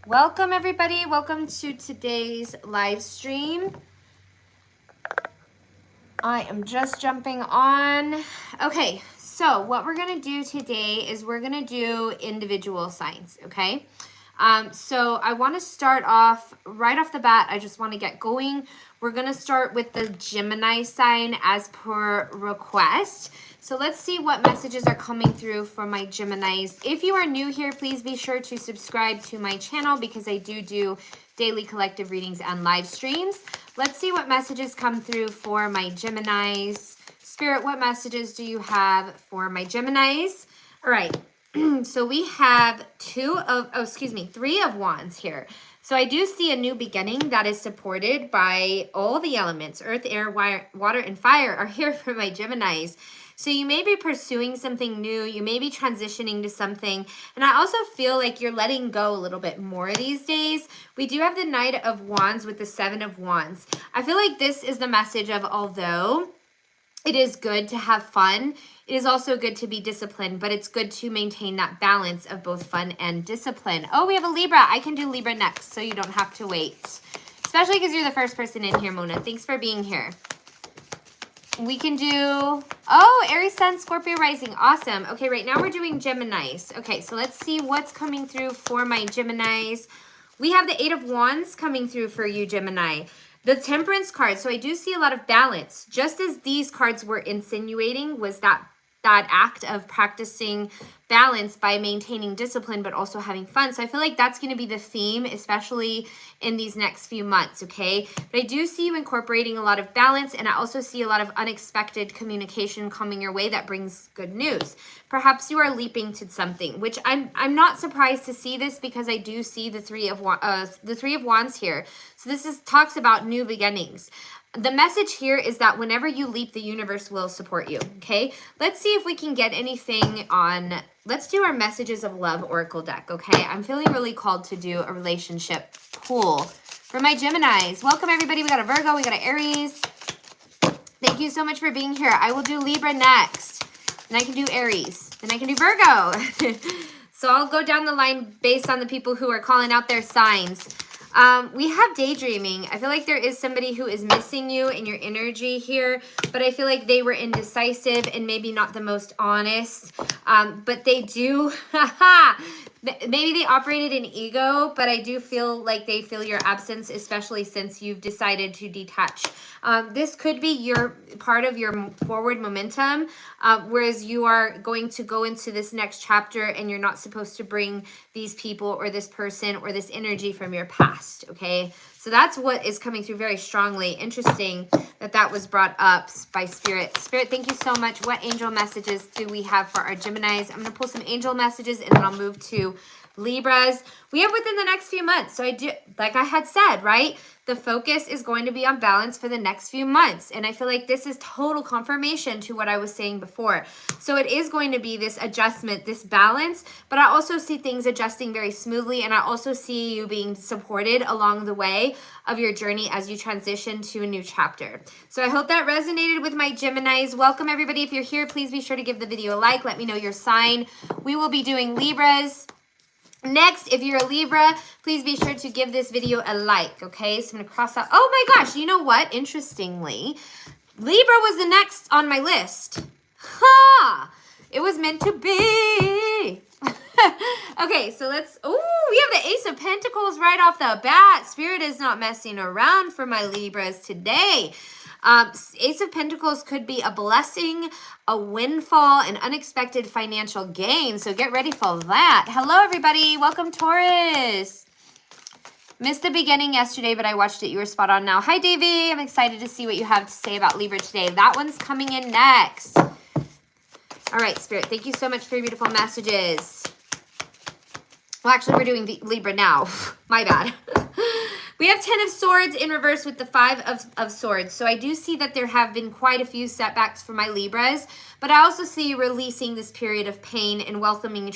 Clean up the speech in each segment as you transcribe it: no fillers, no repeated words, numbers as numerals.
Welcome everybody, welcome to today's live stream. I am just jumping on. Okay, so what we're gonna do today is we're gonna do individual signs, okay? So I wanna start off, right off the bat, I just wanna get going. We're gonna start with the Gemini sign as per request. So let's see what messages are coming through for my Geminis. If you are new here, please be sure to subscribe to my channel because I do daily collective readings and live streams. Let's see what messages come through for my Geminis. Spirit, what messages do you have for my Geminis? All right, so we have three of wands here. So I do see a new beginning that is supported by all the elements. Earth, air, water, and fire are here for my Geminis. So you may be pursuing something new. You may be transitioning to something. And I also feel like you're letting go a little bit more these days. We do have the Knight of Wands with the Seven of Wands. I feel like this is the message of, although it is good to have fun, it is also good to be disciplined, but it's good to maintain that balance of both fun and discipline. Oh, we have a Libra. I can do Libra next, so you don't have to wait. Especially because you're the first person in here, Mona. Thanks for being here. We can do, oh, Aries, Sun, Scorpio, Rising. Awesome. Okay, right now we're doing Geminis. Okay, so let's see what's coming through for my Geminis. We have the Eight of Wands coming through for you, Gemini. The Temperance card. So I do see a lot of balance. Just as these cards were insinuating was that act of practicing balance by maintaining discipline but also having fun. So I feel like that's going to be the theme, especially in these next few months, okay? But I do see you incorporating a lot of balance, and I also see a lot of unexpected communication coming your way that brings good news. Perhaps you are leaping to something, which I'm not surprised to see this because I do see the Three of Wands here. So this talks about new beginnings. The message here is that whenever you leap, the universe will support you, okay? Let's see if we can get anything on, let's do our Messages of Love Oracle deck, okay? I'm feeling really called to do a relationship pull for my Geminis. Welcome, everybody. We got a Virgo, we got an Aries. Thank you so much for being here. I will do Libra next. Then I can do Aries. Then I can do Virgo. So I'll go down the line based on the people who are calling out their signs. We have daydreaming. I feel like there is somebody who is missing you in your energy here, but I feel like they were indecisive and maybe not the most honest. But they do, maybe they operated in ego, but I do feel like they feel your absence, especially since you've decided to detach. This could be your part of your forward momentum, whereas you are going to go into this next chapter and you're not supposed to bring these people or this person or this energy from your past, okay? So that's what is coming through very strongly. Interesting that was brought up by Spirit. Spirit, thank you so much. What angel messages do we have for our Geminis? I'm going to pull some angel messages and then I'll move to Libras. We have within the next few months. So I do, like I had said, right? The focus is going to be on balance for the next few months. And I feel like this is total confirmation to what I was saying before. So it is going to be this adjustment, this balance, but I also see things adjusting very smoothly. And I also see you being supported along the way of your journey as you transition to a new chapter. So I hope that resonated with my Geminis. Welcome everybody. If you're here, please be sure to give the video a like. Let me know your sign. We will be doing Libras next. If you're a Libra, please be sure to give this video a like, okay? So I'm going to cross out. Oh my gosh, you know what? Interestingly, Libra was the next on my list. Ha! It was meant to be. Okay, so let's, oh, we have the Ace of Pentacles right off the bat. Spirit is not messing around for my Libras today. Ace of Pentacles could be a blessing, a windfall, an unexpected financial gain. So get ready for that. Hello, everybody. Welcome, Taurus. Missed the beginning yesterday, but I watched it. You were spot on now. Hi, Davey. I'm excited to see what you have to say about Libra today. That one's coming in next. All right, Spirit. Thank you so much for your beautiful messages. Well, actually, we're doing Libra now. My bad. We have 10 of Swords in reverse with the 5 of Swords. So I do see that there have been quite a few setbacks for my Libras, but I also see you releasing this period of pain and welcoming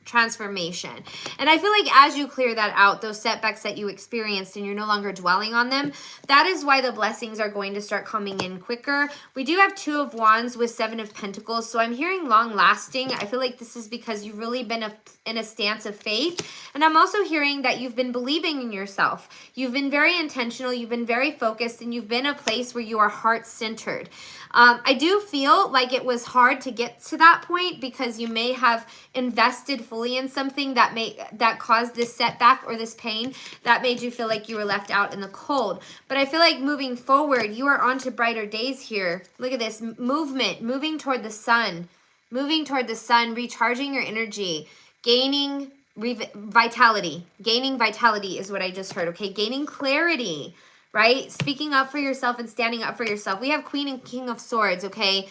transformation. And I feel like as you clear that out, those setbacks that you experienced and you're no longer dwelling on them, that is why the blessings are going to start coming in quicker. We do have 2 of Wands with 7 of Pentacles. So I'm hearing long lasting. I feel like this is because you've really been in a stance of faith. And I'm also hearing that you've been believing in yourself. You've been very intentional. You've been very focused, and you've been a place where you are heart-centered. I do feel like it was hard to get to that point because you may have invested fully in something that caused this setback or this pain that made you feel like you were left out in the cold. But I feel like moving forward, you are on to brighter days here. Look at this movement, moving toward the sun, recharging your energy, gaining vitality. Gaining vitality is what I just heard, okay? Gaining clarity, right? Speaking up for yourself and standing up for yourself. We have Queen and King of Swords, okay?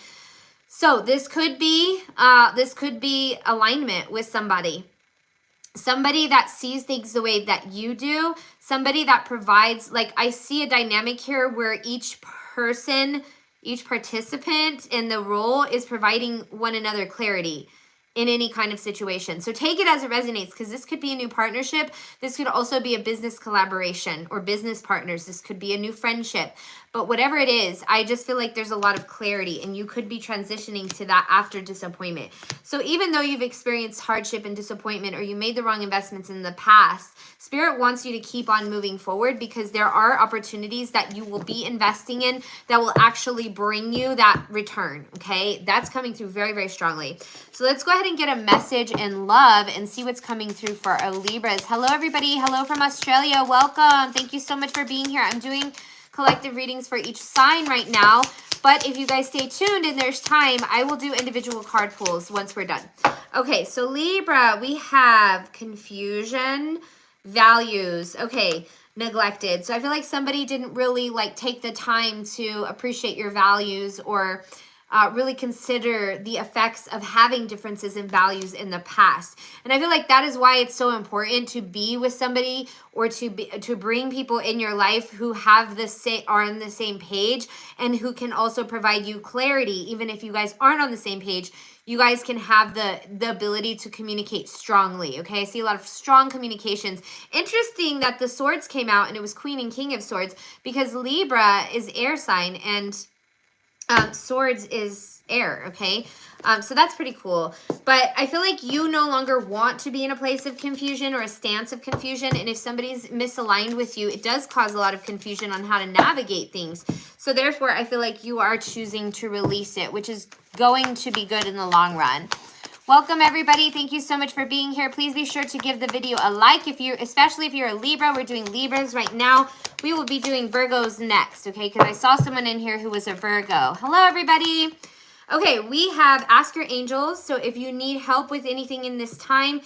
So this could be alignment with somebody. Somebody that sees things the way that you do. Somebody that provides, like I see a dynamic here where each person, each participant in the role is providing one another clarity in any kind of situation. So take it as it resonates, because this could be a new partnership. This could also be a business collaboration or business partners. This could be a new friendship. But whatever it is, I just feel like there's a lot of clarity, and you could be transitioning to that after disappointment. So even though you've experienced hardship and disappointment, or you made the wrong investments in the past, Spirit wants you to keep on moving forward, because there are opportunities that you will be investing in that will actually bring you that return, okay? That's coming through very, very strongly. So let's go ahead and get a message in love and see what's coming through for our Libras. Hello, everybody. Hello from Australia. Welcome. Thank you so much for being here. I'm doing collective readings for each sign right now, but if you guys stay tuned and there's time, I will do individual card pulls once we're done. Okay, so Libra, we have confusion, values, okay, neglected. So I feel like somebody didn't really take the time to appreciate your values, or really consider the effects of having differences in values in the past. And I feel like that is why it's so important to be with somebody, or to bring people in your life who have are on the same page, and who can also provide you clarity. Even if you guys aren't on the same page, you guys can have the ability to communicate strongly, okay? I see a lot of strong communications. Interesting that the swords came out and it was Queen and King of Swords, because Libra is air sign, and swords is air, okay? So that's pretty cool. But I feel like you no longer want to be in a place of confusion or a stance of confusion. And if somebody's misaligned with you, it does cause a lot of confusion on how to navigate things. So therefore, I feel like you are choosing to release it, which is going to be good in the long run. Welcome, everybody. Thank you so much for being here. Please be sure to give the video a like, especially if you're a Libra. We're doing Libras right now. We will be doing Virgos next, okay? Because I saw someone in here who was a Virgo. Hello, everybody. Okay, we have Ask Your Angels. So if you need help with anything in this time,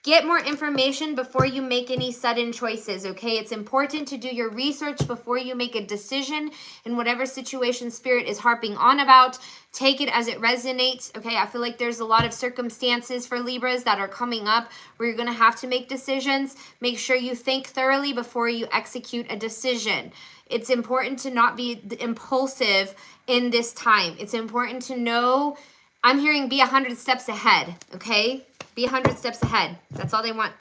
get more information before you make any sudden choices, okay? It's important to do your research before you make a decision in whatever situation Spirit is harping on about. Take it as it resonates, okay? I feel like there's a lot of circumstances for Libras that are coming up where you're going to have to make decisions. Make sure you think thoroughly before you execute a decision. It's important to not be impulsive in this time. It's important to know, I'm hearing be 100 steps ahead, okay? Be 100 steps ahead. That's all they want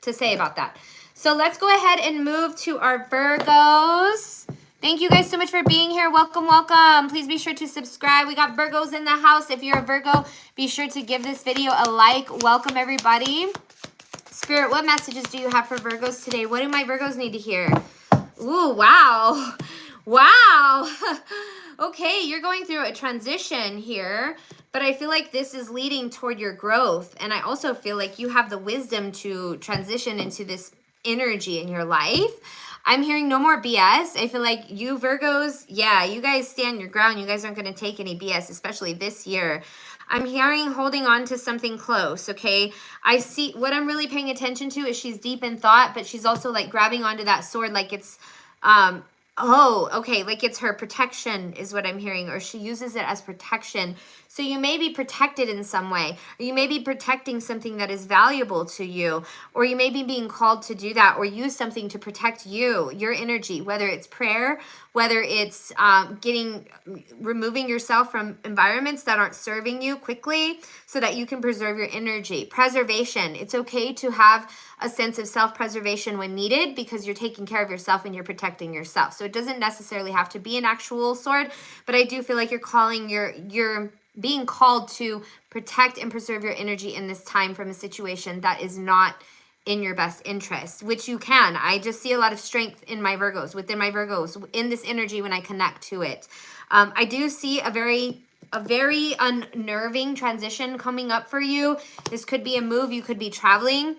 to say about that. So let's go ahead and move to our Virgos. Thank you guys so much for being here. Welcome, welcome. Please be sure to subscribe. We got Virgos in the house. If you're a Virgo, be sure to give this video a like. Welcome, everybody. Spirit, what messages do you have for Virgos today? What do my Virgos need to hear? Ooh, wow. Wow. Okay, you're going through a transition here, but I feel like this is leading toward your growth. And I also feel like you have the wisdom to transition into this energy in your life. I'm hearing no more BS. I feel like you Virgos, yeah, you guys stand your ground. You guys aren't going to take any BS, especially this year. I'm hearing holding on to something close, okay? I see, what I'm really paying attention to is she's deep in thought, but she's also grabbing onto that sword like it's, oh, okay, like it's her protection is what I'm hearing, or she uses it as protection. So you may be protected in some way, or you may be protecting something that is valuable to you, or you may be being called to do that, or use something to protect you, your energy, whether it's prayer, whether it's removing yourself from environments that aren't serving you quickly so that you can preserve your energy. Preservation. It's okay to have a sense of self-preservation when needed because you're taking care of yourself and you're protecting yourself. So it doesn't necessarily have to be an actual sword, but I do feel like you're being called to protect and preserve your energy in this time from a situation that is not in your best interest, which you can. I just see a lot of strength in my Virgos, within my Virgos, in this energy when I connect to it. I do see a very unnerving transition coming up for you. This could be a move, you could be traveling.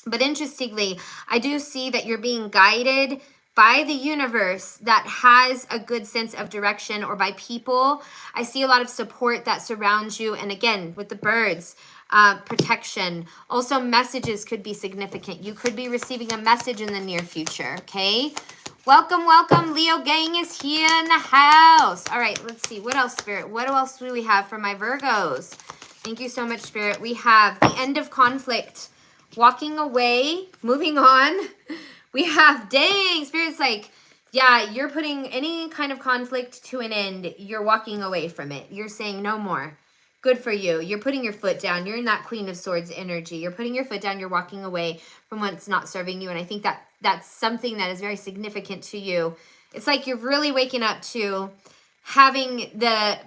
But interestingly, I do see that you're being guided by the universe that has a good sense of direction, or by people. I see a lot of support that surrounds you. And again, with the birds, protection. Also, messages could be significant. You could be receiving a message in the near future, okay? Welcome, welcome. Leo gang is here in the house. All right, let's see. What else, Spirit? What else do we have for my Virgos? Thank you so much, Spirit. We have the end of conflict, walking away, moving on. We have, dang, Spirit's like, yeah, you're putting any kind of conflict to an end. You're walking away from it. You're saying no more. Good for you. You're putting your foot down. You're in that Queen of Swords energy. You're putting your foot down. You're walking away from what's not serving you. And I think that that's something that is very significant to you. It's like you're really waking up to having the,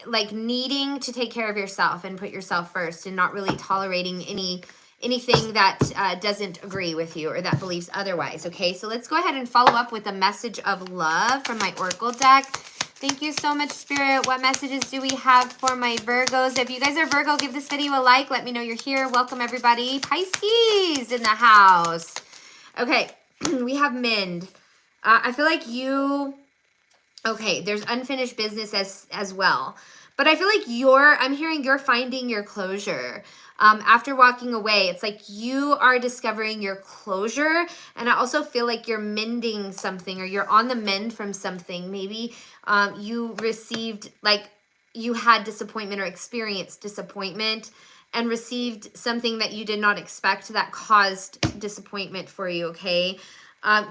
like, needing to take care of yourself and put yourself first, and not really tolerating anything that doesn't agree with you or that believes otherwise. Okay, so let's go ahead and follow up with a message of love from my Oracle deck. Thank you so much, Spirit. What messages do we have for my Virgos? If you guys are Virgo, give this video a like. Let me know you're here. Welcome, everybody. Pisces in the house. Okay, we have Mend. I feel like okay, there's unfinished business as well. But I feel like I'm hearing you're finding your closure. After walking away, it's like you are discovering your closure. And I also feel like you're mending something, or you're on the mend from something. Maybe you received, like, you had disappointment or experienced disappointment and received something that you did not expect that caused disappointment for you, okay?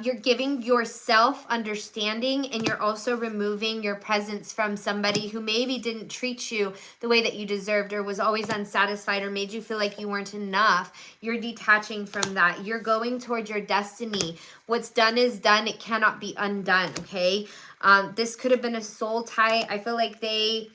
You're giving yourself understanding, and you're also removing your presence from somebody who maybe didn't treat you the way that you deserved, or was always unsatisfied, or made you feel like you weren't enough. You're detaching from that. You're going towards your destiny. What's done is done. It cannot be undone, okay? This could have been a soul tie. I feel like they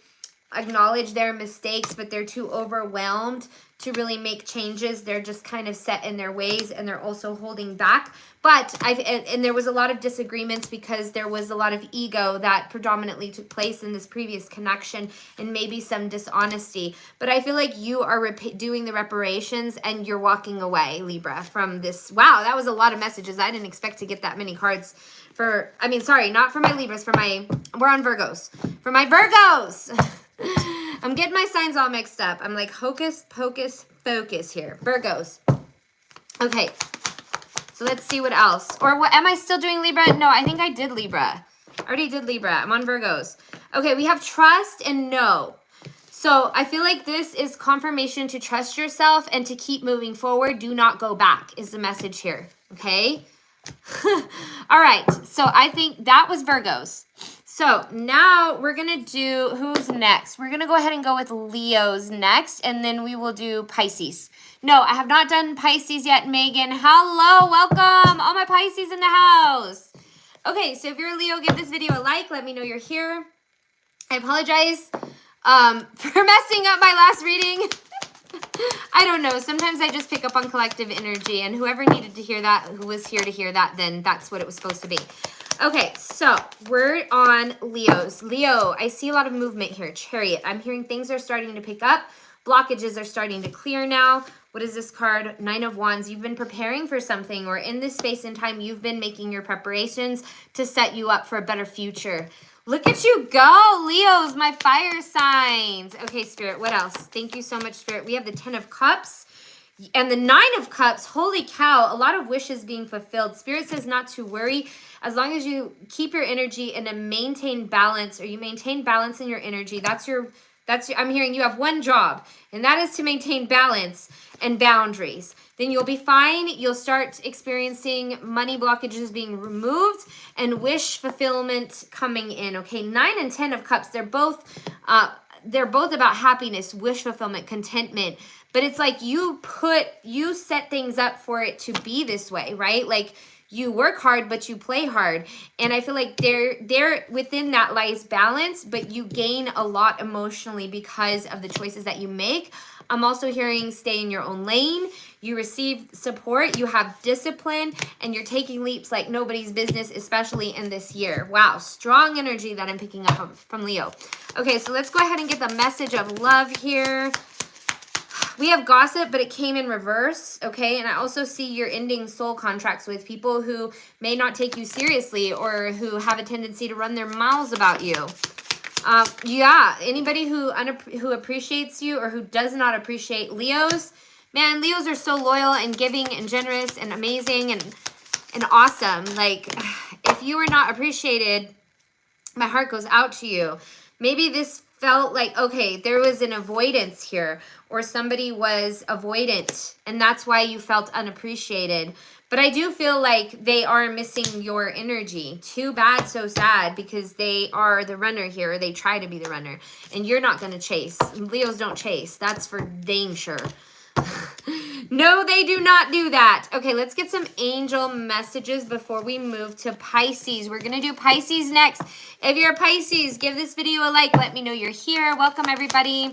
acknowledge their mistakes, but they're too overwhelmed to really make changes. They're just kind of set in their ways, and they're also holding back. But and there was a lot of disagreements because there was a lot of ego that predominantly took place in this previous connection, and maybe some dishonesty. But I feel like you are doing the reparations, and you're walking away, Libra, from this. Wow, that was a lot of messages. I didn't expect to get that many cards for, I mean, sorry, not for my Libras, we're on Virgos. For my Virgos. I'm getting my signs all mixed up. I'm like hocus pocus focus here. Virgos. Okay. So let's see what else. Or what, am I still doing Libra? No, I think I did Libra. I already did Libra. I'm on Virgos. Okay, we have trust and know. So I feel like this is confirmation to trust yourself and to keep moving forward. Do not go back is the message here. Okay. All right. So I think that was Virgos. So now we're going to do, who's next? We're going to go ahead and go with Leo's next, and then we will do Pisces. No, I have not done Pisces yet, Megan. Hello, welcome. All my Pisces in the house. Okay, so if you're a Leo, give this video a like. Let me know you're here. I apologize for messing up my last reading. I don't know. Sometimes I just pick up on collective energy, and whoever needed to hear that, who was here to hear that, then that's what it was supposed to be. Okay, so we're on Leos. Leo, I see a lot of movement here. Chariot. I'm hearing things are starting to pick up. Blockages are starting to clear now. What is this card? 9 of Wands. You've been preparing for something, or in this space and time, you've been making your preparations to set you up for a better future. Look at you go, Leos, my fire signs. Okay, Spirit, what else? Thank you so much, Spirit. We have the 10 of Cups and the 9 of Cups. Holy cow, a lot of wishes being fulfilled. Spirit says not to worry. As long as you keep your energy in a maintained balance, or you maintain balance in your energy, that's your I'm hearing you have one job, and that is to maintain balance and boundaries. Then you'll be fine. You'll start experiencing money blockages being removed and wish fulfillment coming in. Okay, 9 and 10 of Cups, they're both about happiness, wish fulfillment, contentment. But it's like you set things up for it to be this way, right? Like you work hard, but you play hard. And I feel like there within that lies balance, but you gain a lot emotionally because of the choices that you make. I'm also hearing stay in your own lane. You receive support, you have discipline, and you're taking leaps like nobody's business, especially in this year. Wow, strong energy that I'm picking up from Leo. Okay, so let's go ahead and get the message of love here. We have gossip, but it came in reverse, okay? And I also see you're ending soul contracts with people who may not take you seriously or who have a tendency to run their mouths about you. Yeah, anybody who appreciates you or who does not appreciate Leos, man, Leos are so loyal and giving and generous and amazing and awesome. Like, if you were not appreciated, my heart goes out to you. Maybe this felt like, okay, there was an avoidance here, or somebody was avoidant, and that's why you felt unappreciated. But I do feel like they are missing your energy. Too bad, so sad, because they are the runner here. They try to be the runner, and you're not going to chase. Leos don't chase. That's for dang sure. No, they do not do that. Okay, let's get some angel messages before we move to Pisces. We're going to do Pisces next. If you're a Pisces, give this video a like. Let me know you're here. Welcome, everybody.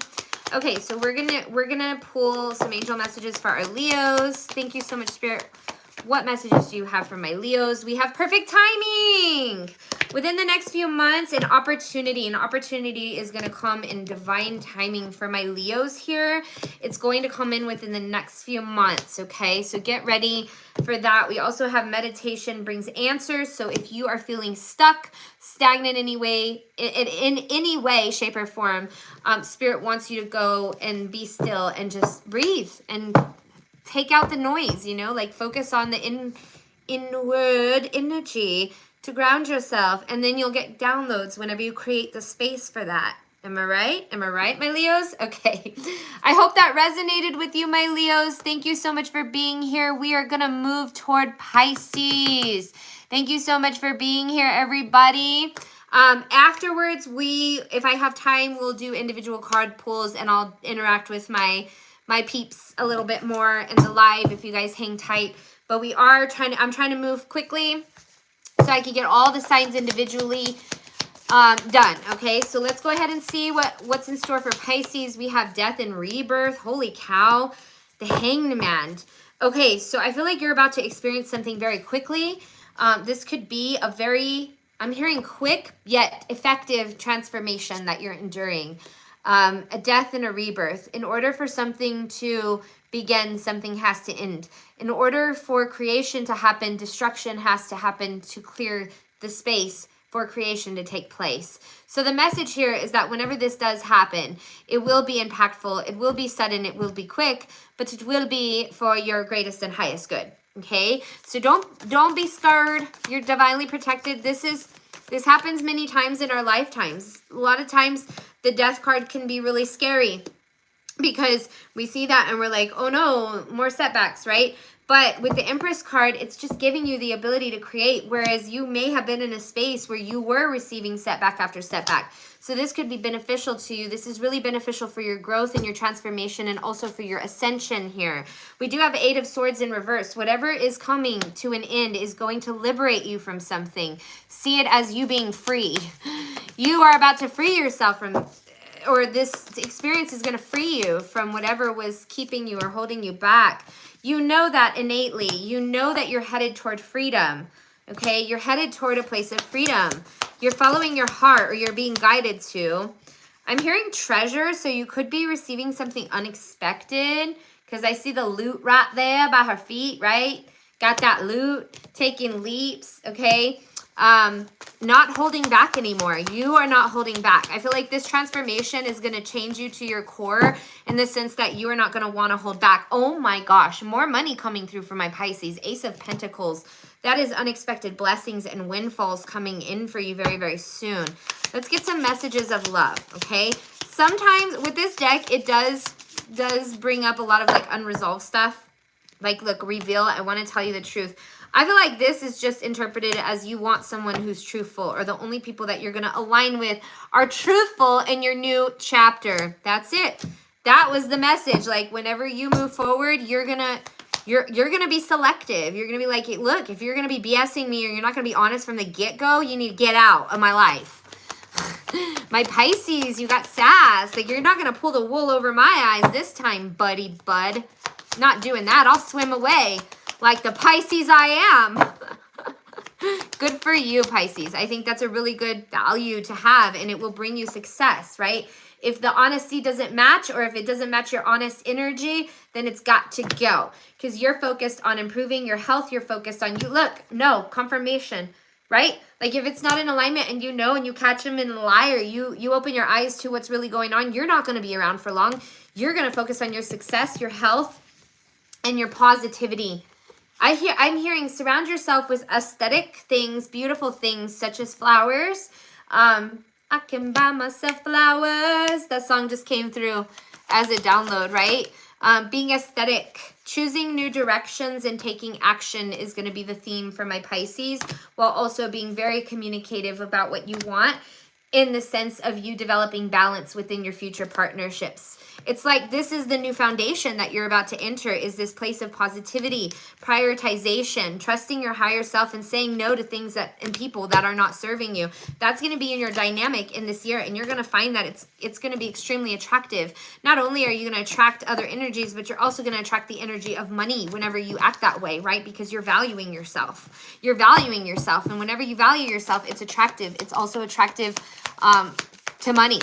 Okay, so we're gonna pull some angel messages for our Leos. Thank you so much, Spirit. What messages do you have for my Leos? We have perfect timing. Within the next few months, an opportunity is going to come in divine timing for my Leos here. It's going to come in within the next few months, okay? So get ready for that. We also have meditation brings answers. So if you are feeling stuck, stagnant in any way, shape, or form, Spirit wants you to go and be still and just breathe and take out the noise, you know, like focus on the inward energy to ground yourself, and then you'll get downloads whenever you create the space for that. Am I right? Am I right, my Leos? Okay. I hope that resonated with you, my Leos. Thank you so much for being here. We are going to move toward Pisces. Thank you so much for being here, everybody. Afterwards, if I have time, we'll do individual card pulls, and I'll interact with my peeps a little bit more in the live if you guys hang tight. But I'm trying to move quickly so I can get all the signs individually done. Okay, so let's go ahead and see what's in store for Pisces. We have death and rebirth. Holy cow. The Hanged Man. Okay, so I feel like you're about to experience something very quickly. This could be I'm hearing quick yet effective transformation that you're enduring. A death and a rebirth. In order for something to begin, something has to end. In order for creation to happen, destruction has to happen to clear the space for creation to take place. So the message here is that whenever this does happen, it will be impactful, it will be sudden, it will be quick, but it will be for your greatest and highest good. Okay? So don't be scared. You're divinely protected. This happens many times in our lifetimes. A lot of times the death card can be really scary because we see that and we're like, oh no, more setbacks, right? But with the Empress card, it's just giving you the ability to create, whereas you may have been in a space where you were receiving setback after setback. So this could be beneficial to you. This is really beneficial for your growth and your transformation, and also for your ascension here. We do have 8 of Swords in reverse. Whatever is coming to an end is going to liberate you from something. See it as you being free. You are about to free yourself from, or this experience is going to free you from whatever was keeping you or holding you back. You know that innately. You know that you're headed toward freedom. Okay, you're headed toward a place of freedom. You're following your heart, or you're being guided to. I'm hearing treasure, so you could be receiving something unexpected, because I see the loot right there by her feet, right? Got that loot, taking leaps, okay? Not holding back anymore. You are not holding back. I feel like this transformation is going to change you to your core, in the sense that you are not going to want to hold back. Oh my gosh, more money coming through for my Pisces. Ace of Pentacles. That is unexpected blessings and windfalls coming in for you very, very soon. Let's get some messages of love, okay? sometimes with this deck, it does bring up a lot of like unresolved stuff. Like, look, reveal, I want to tell you the truth. I feel like this is just interpreted as you want someone who's truthful, or the only people that you're going to align with are truthful in your new chapter. That's it. That was the message. Like, whenever you move forward, you're going to be selective. You're going to be like, look, if you're going to be BSing me or you're not going to be honest from the get-go, you need to get out of my life. My Pisces, you got sass. Like, you're not going to pull the wool over my eyes this time, buddy bud. Not doing that. I'll swim away like the Pisces I am. Good for you, Pisces. I think that's a really good value to have, and it will bring you success, right? If the honesty doesn't match, or if it doesn't match your honest energy, then it's got to go, because you're focused on improving your health. You're focused on you. Look, no, confirmation, right? Like, if it's not in alignment and you know, and you catch them in a lie, or you open your eyes to what's really going on, you're not going to be around for long. You're going to focus on your success, your health, and your positivity. I'm hearing surround yourself with aesthetic things, beautiful things, such as flowers. I can buy myself flowers. That song just came through as a download, right? Being aesthetic, choosing new directions and taking action is going to be the theme for my Pisces, while also being very communicative about what you want, in the sense of you developing balance within your future partnerships. It's like this is the new foundation that you're about to enter, is this place of positivity, prioritization, trusting your higher self, and saying no to things and people that are not serving you. That's going to be in your dynamic in this year, and you're going to find that it's going to be extremely attractive. Not only are you going to attract other energies, but you're also going to attract the energy of money whenever you act that way, right? Because you're valuing yourself. You're valuing yourself, and whenever you value yourself, it's attractive. It's also attractive to money.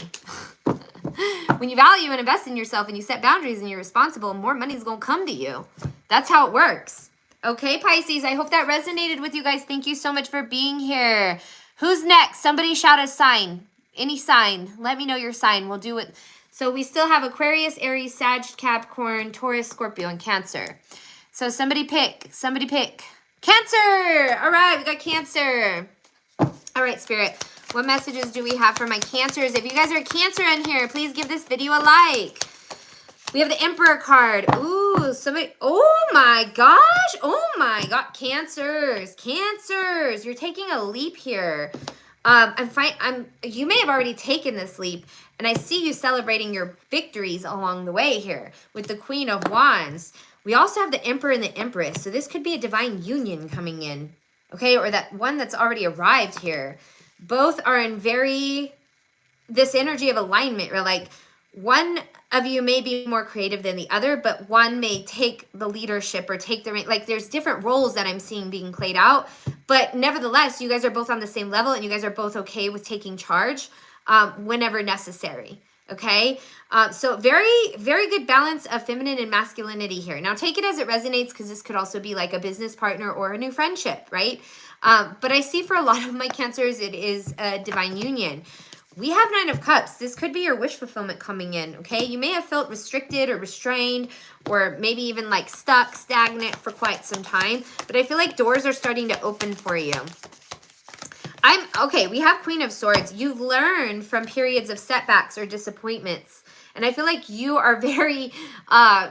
When you value and invest in yourself and you set boundaries and you're responsible, more money is going to come to you. That's how it works. Okay, Pisces, I hope that resonated with you guys. Thank you so much for being here. Who's next? Somebody shout a sign. Any sign. Let me know your sign. We'll do it. So we still have Aquarius, Aries, Sag, Capricorn, Taurus, Scorpio, and Cancer. So somebody pick. Somebody pick. Cancer! All right, we got Cancer. All right, Spirit. What messages do we have for my Cancers? If you guys are Cancer in here, please give this video a like. We have the Emperor card. Ooh, somebody. Oh my gosh. Oh my God. Cancers. Cancers. You're taking a leap here. You may have already taken this leap, and I see you celebrating your victories along the way here with the Queen of Wands. We also have the Emperor and the Empress. So this could be a divine union coming in. Okay, or that one that's already arrived here. Both are in this energy of alignment, where like one of you may be more creative than the other, but one may take the leadership or take the, like there's different roles that I'm seeing being played out, but nevertheless, you guys are both on the same level, and you guys are both okay with taking charge whenever necessary. Okay, so very, very good balance of feminine and masculinity here. Now take it as it resonates, because this could also be like a business partner or a new friendship, right? But I see for a lot of my Cancers, it is a divine union. We have Nine of Cups. This could be your wish fulfillment coming in, okay? You may have felt restricted or restrained, or maybe even like stuck, stagnant for quite some time, but I feel like doors are starting to open for you. Okay, we have Queen of Swords. You've learned from periods of setbacks or disappointments. And I feel like you are very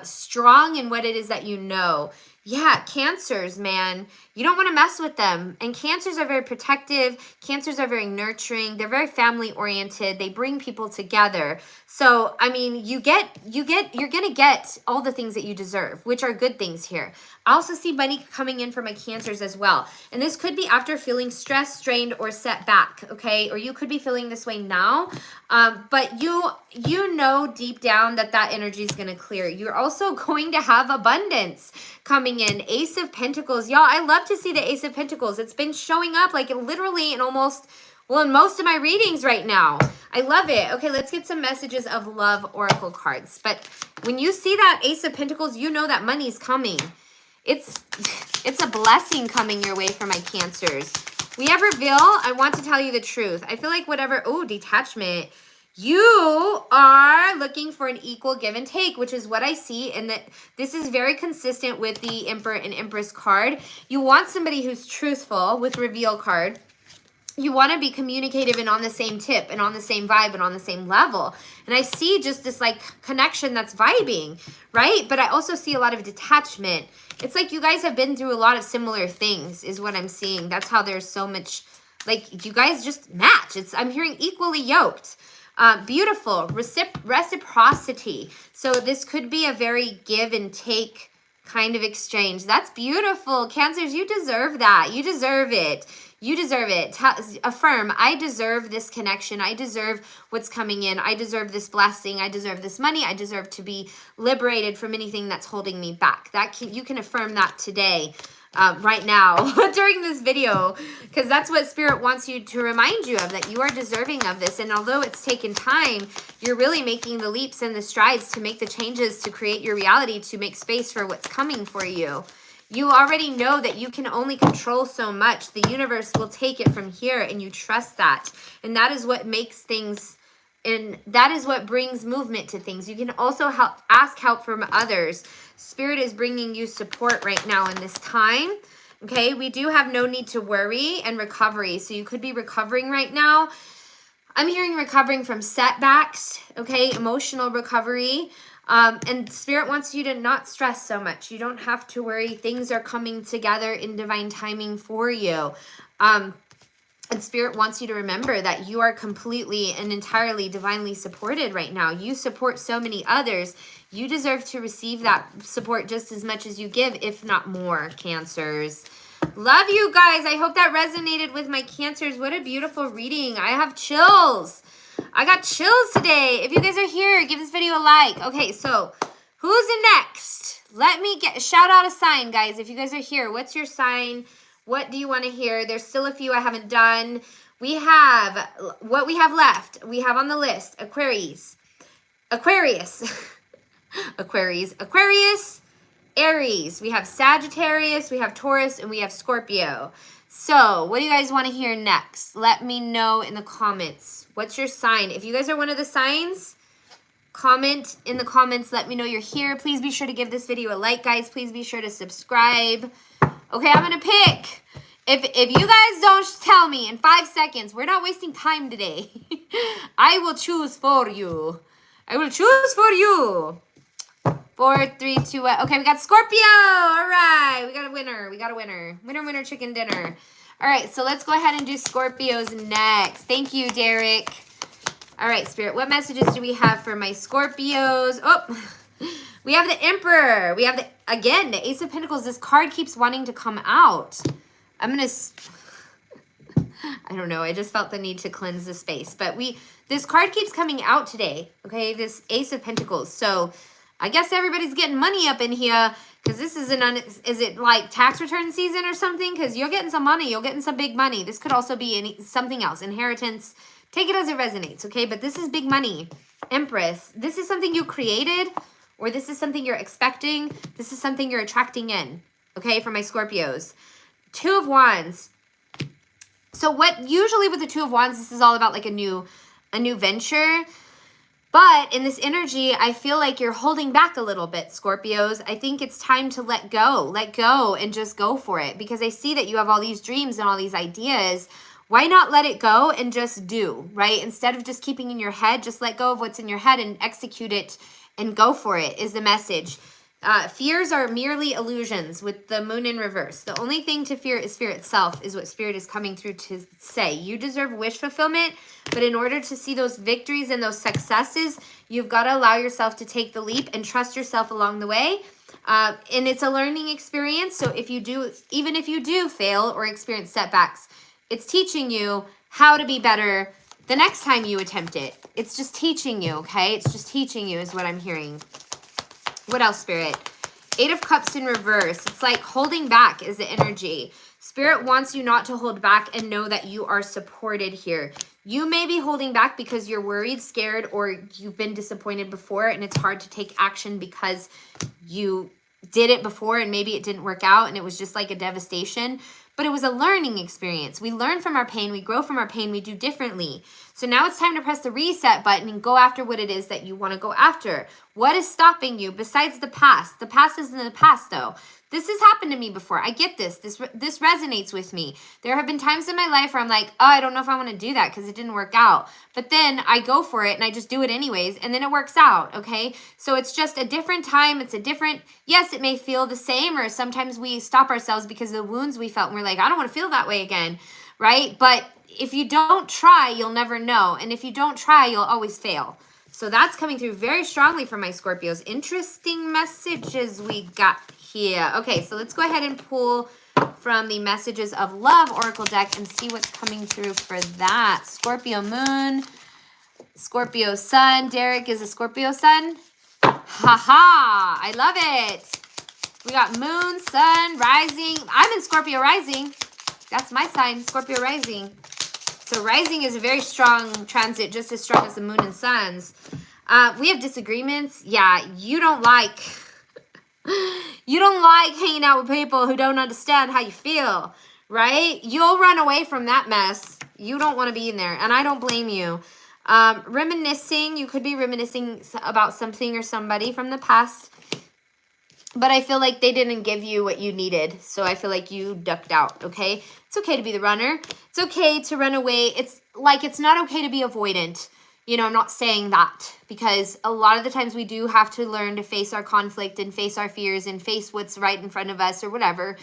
strong in what it is that you know. Yeah, Cancers, man. You don't want to mess with them. And Cancers are very protective. Cancers are very nurturing. They're very family oriented. They bring people together. So, I mean, you're going to get all the things that you deserve, which are good things here. I also see money coming in for my Cancers as well. And this could be after feeling stressed, strained, or set back, okay? Or you could be feeling this way now. But you know deep down that energy is going to clear. You're also going to have abundance coming in. Ace of Pentacles. Y'all, I love to see the Ace of Pentacles. It's been showing up like literally in almost, well, in most of my readings right now. I love it. Okay, let's get some messages of love oracle cards. But when you see that Ace of Pentacles, you know that money's coming. It's a blessing coming your way for my Cancers. We have Reveal. I want to tell you the truth. I feel like whatever, detachment. You are looking for an equal give and take, which is what I see, and that this is very consistent with the Emperor and Empress card. You want somebody who's truthful with Reveal card. you want to be communicative and on the same tip and on the same vibe and on the same level. And I see just this like connection that's vibing, right? But I also see a lot of detachment. It's like you guys have been through a lot of similar things is what I'm seeing. That's how there's so much, like you guys just match. I'm hearing equally yoked. Beautiful. Reciprocity. So this could be a very give and take kind of exchange. That's beautiful. Cancers, you deserve that. You deserve it. You deserve it. Affirm, I deserve this connection. I deserve what's coming in. I deserve this blessing. I deserve this money. I deserve to be liberated from anything that's holding me back. You can affirm that today, right now, during this video, because that's what Spirit wants you to remind you of, that you are deserving of this. And although it's taken time, you're really making the leaps and the strides to make the changes, to create your reality, to make space for what's coming for you. You already know that you can only control so much. The universe will take it from here, and you trust that. And that is what makes things, and that is what brings movement to things. You can also ask help from others. Spirit is bringing you support right now in this time. Okay, we do have no need to worry and recovery. So you could be recovering right now. I'm hearing recovering from setbacks, okay, emotional recovery. And Spirit wants you to not stress so much. You don't have to worry. Things are coming together in divine timing for you. And Spirit wants you to remember that you are completely and entirely divinely supported right now. You support so many others. You deserve to receive that support just as much as you give, if not more, Cancers. Love you guys. I hope that resonated with my Cancers. What a beautiful reading. I have chills. I got chills today. If you guys are here, give this video a like. Okay, so who's next? Let me shout out a sign, guys. If you guys are here, what's your sign? What do you want to hear? There's still a few I haven't done. We have, what we have left, we have on the list, Aquarius, Aries. We have Sagittarius, we have Taurus, and we have Scorpio. So what do you guys want to hear next? Let me know in the comments. What's your sign? If you guys are one of the signs, comment in the comments. Let me know you're here. Please be sure to give this video a like, guys. Please be sure to subscribe. Okay, I'm going to pick. If you guys don't tell me in 5 seconds, we're not wasting time today. I will choose for you. I will choose for you. 4, 3, 2, 1. Okay, we got Scorpio. All right, we got a winner. We got a winner. Winner, winner, chicken dinner. All right, so let's go ahead and do Scorpios next. Thank you, Derek. All right, Spirit, what messages do we have for my Scorpios? Oh, we have the Emperor. We have, again, the Ace of Pentacles. This card keeps wanting to come out. I'm going to, I don't know. I just felt the need to cleanse the space. But this card keeps coming out today, okay? This Ace of Pentacles. So I guess everybody's getting money up in here, because this is is it like tax return season or something? Because you're getting some money. You're getting some big money. This could also be something else. Inheritance. Take it as it resonates, okay? But this is big money. Empress. This is something you created, or this is something you're expecting. This is something you're attracting in, okay, for my Scorpios. 2 of Wands. So what usually with the 2 of Wands, this is all about like a new venture. But in this energy, I feel like you're holding back a little bit, Scorpios. I think it's time to let go and just go for it, because I see that you have all these dreams and all these ideas. Why not let it go and just do, right? Instead of just keeping in your head, just let go of what's in your head and execute it and go for it is the message. Fears are merely illusions with the moon in reverse. The only thing to fear is fear itself, is what Spirit is coming through to say. You deserve wish fulfillment, but in order to see those victories and those successes, you've got to allow yourself to take the leap and trust yourself along the way. And it's a learning experience. So even if you do fail or experience setbacks, it's teaching you how to be better the next time you attempt it. It's just teaching you, okay? It's just teaching you is what I'm hearing. What else, Spirit? 8 of Cups in reverse. It's like holding back is the energy. Spirit wants you not to hold back and know that you are supported here. You may be holding back because you're worried, scared, or you've been disappointed before, and it's hard to take action because you did it before and maybe it didn't work out and it was just like a devastation. But it was a learning experience. We learn from our pain. We grow from our pain. We do differently. So now it's time to press the reset button and go after what it is that you want to go after. What is stopping you besides the past? The past is in the past, though. This has happened to me before. I get this. This resonates with me. There have been times in my life where I'm like, oh, I don't know if I want to do that because it didn't work out. But then I go for it and I just do it anyways, and then it works out, okay? So it's just a different time. It's a different, yes, it may feel the same, or sometimes we stop ourselves because of the wounds we felt and we're like, I don't want to feel that way again, right? But if you don't try, you'll never know. And if you don't try, you'll always fail. So that's coming through very strongly for my Scorpios. Interesting messages we got here. Okay, so let's go ahead and pull from the Messages of Love Oracle deck and see what's coming through for that. Scorpio Moon, Scorpio Sun. Derek is a Scorpio Sun. Ha! I love it. We got Moon, Sun, Rising. I'm in Scorpio Rising. That's my sign, Scorpio Rising. So Rising is a very strong transit, just as strong as the Moon and Suns. We have disagreements. Yeah, you don't like hanging out with people who don't understand how you feel, right? You'll run away from that mess. You don't want to be in there, and I don't blame you. Reminiscing, you could be reminiscing about something or somebody from the past, but I feel like they didn't give you what you needed, so I feel like you ducked out, okay? It's okay to be the runner. It's okay to run away. It's not okay to be avoidant. You know, I'm not saying that, because a lot of the times we do have to learn to face our conflict and face our fears and face what's right in front of us or whatever.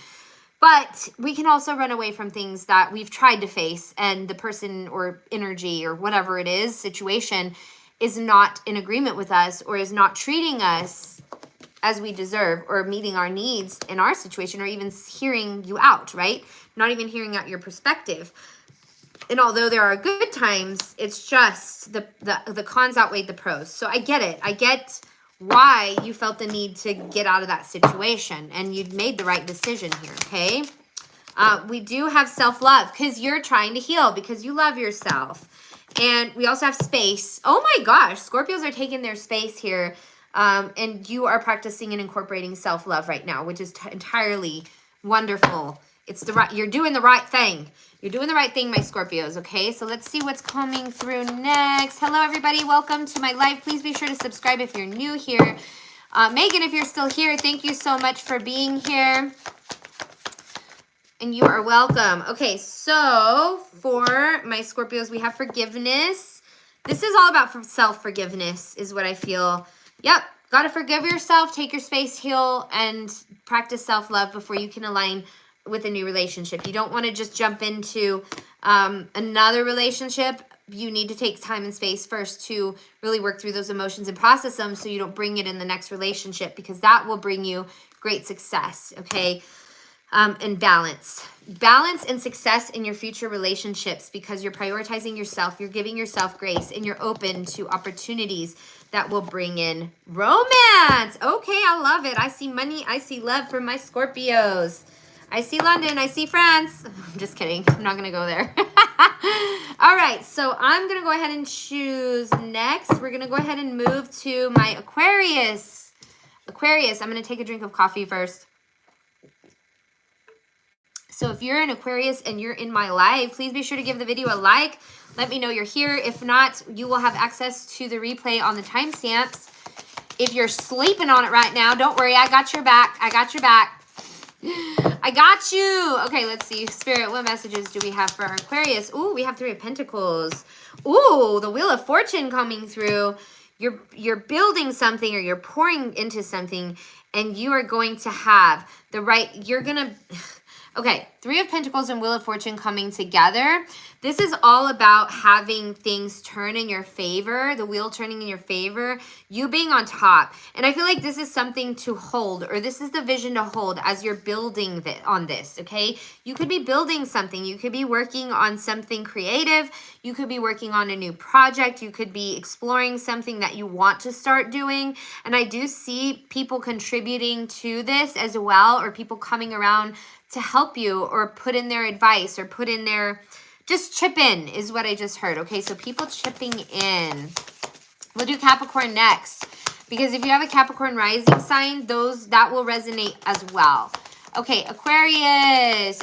But we can also run away from things that we've tried to face, and the person or energy or whatever it is, situation, is not in agreement with us or is not treating us as we deserve or meeting our needs in our situation, or even hearing you out, right? Not even hearing out your perspective. And although there are good times, it's just the cons outweigh the pros. So I get it. I get why you felt the need to get out of that situation, and you'd made the right decision here, okay? We do have self-love because you're trying to heal, because you love yourself. And we also have space. Oh my gosh, Scorpios are taking their space here. And you are practicing and incorporating self-love right now, which is entirely wonderful. It's you're doing the right thing. You're doing the right thing, my Scorpios, okay? So let's see what's coming through next. Hello, everybody. Welcome to my live. Please be sure to subscribe if you're new here. Megan, if you're still here, thank you so much for being here. And you are welcome. Okay, so for my Scorpios, we have forgiveness. This is all about self-forgiveness is what I feel. Yep, got to forgive yourself, take your space, heal, and practice self-love before you can align with a new relationship. You don't want to just jump into another relationship. You need to take time and space first to really work through those emotions and process them so you don't bring it in the next relationship, because that will bring you great success, okay? And balance. Balance and success in your future relationships, because you're prioritizing yourself, you're giving yourself grace, and you're open to opportunities that will bring in romance. Okay, I love it. I see money. I see love for my Scorpios. I see London. I see France. I'm just kidding. I'm not going to go there. All right, so I'm going to go ahead and choose next. We're going to go ahead and move to my Aquarius. Aquarius, I'm going to take a drink of coffee first. So if you're an Aquarius and you're in my live, please be sure to give the video a like. Let me know you're here. If not, you will have access to the replay on the timestamps. If you're sleeping on it right now, don't worry. I got your back. I got your back. I got you. Okay, let's see. Spirit, what messages do we have for our Aquarius? Ooh, we have 3 of Pentacles. Ooh, the Wheel of Fortune coming through. You're building something, or you're pouring into something, and you are going to have the right, okay, 3 of Pentacles and Wheel of Fortune coming together. This is all about having things turn in your favor, the wheel turning in your favor, you being on top. And I feel like this is something to hold, or this is the vision to hold as you're building on this, okay? You could be building something. You could be working on something creative. You could be working on a new project. You could be exploring something that you want to start doing. And I do see people contributing to this as well, or people coming around to help you, or put in their advice, or put in their, just chip in is what I just heard. Okay, so people chipping in. We'll do Capricorn next, because if you have a Capricorn rising sign, that will resonate as well. Okay, Aquarius.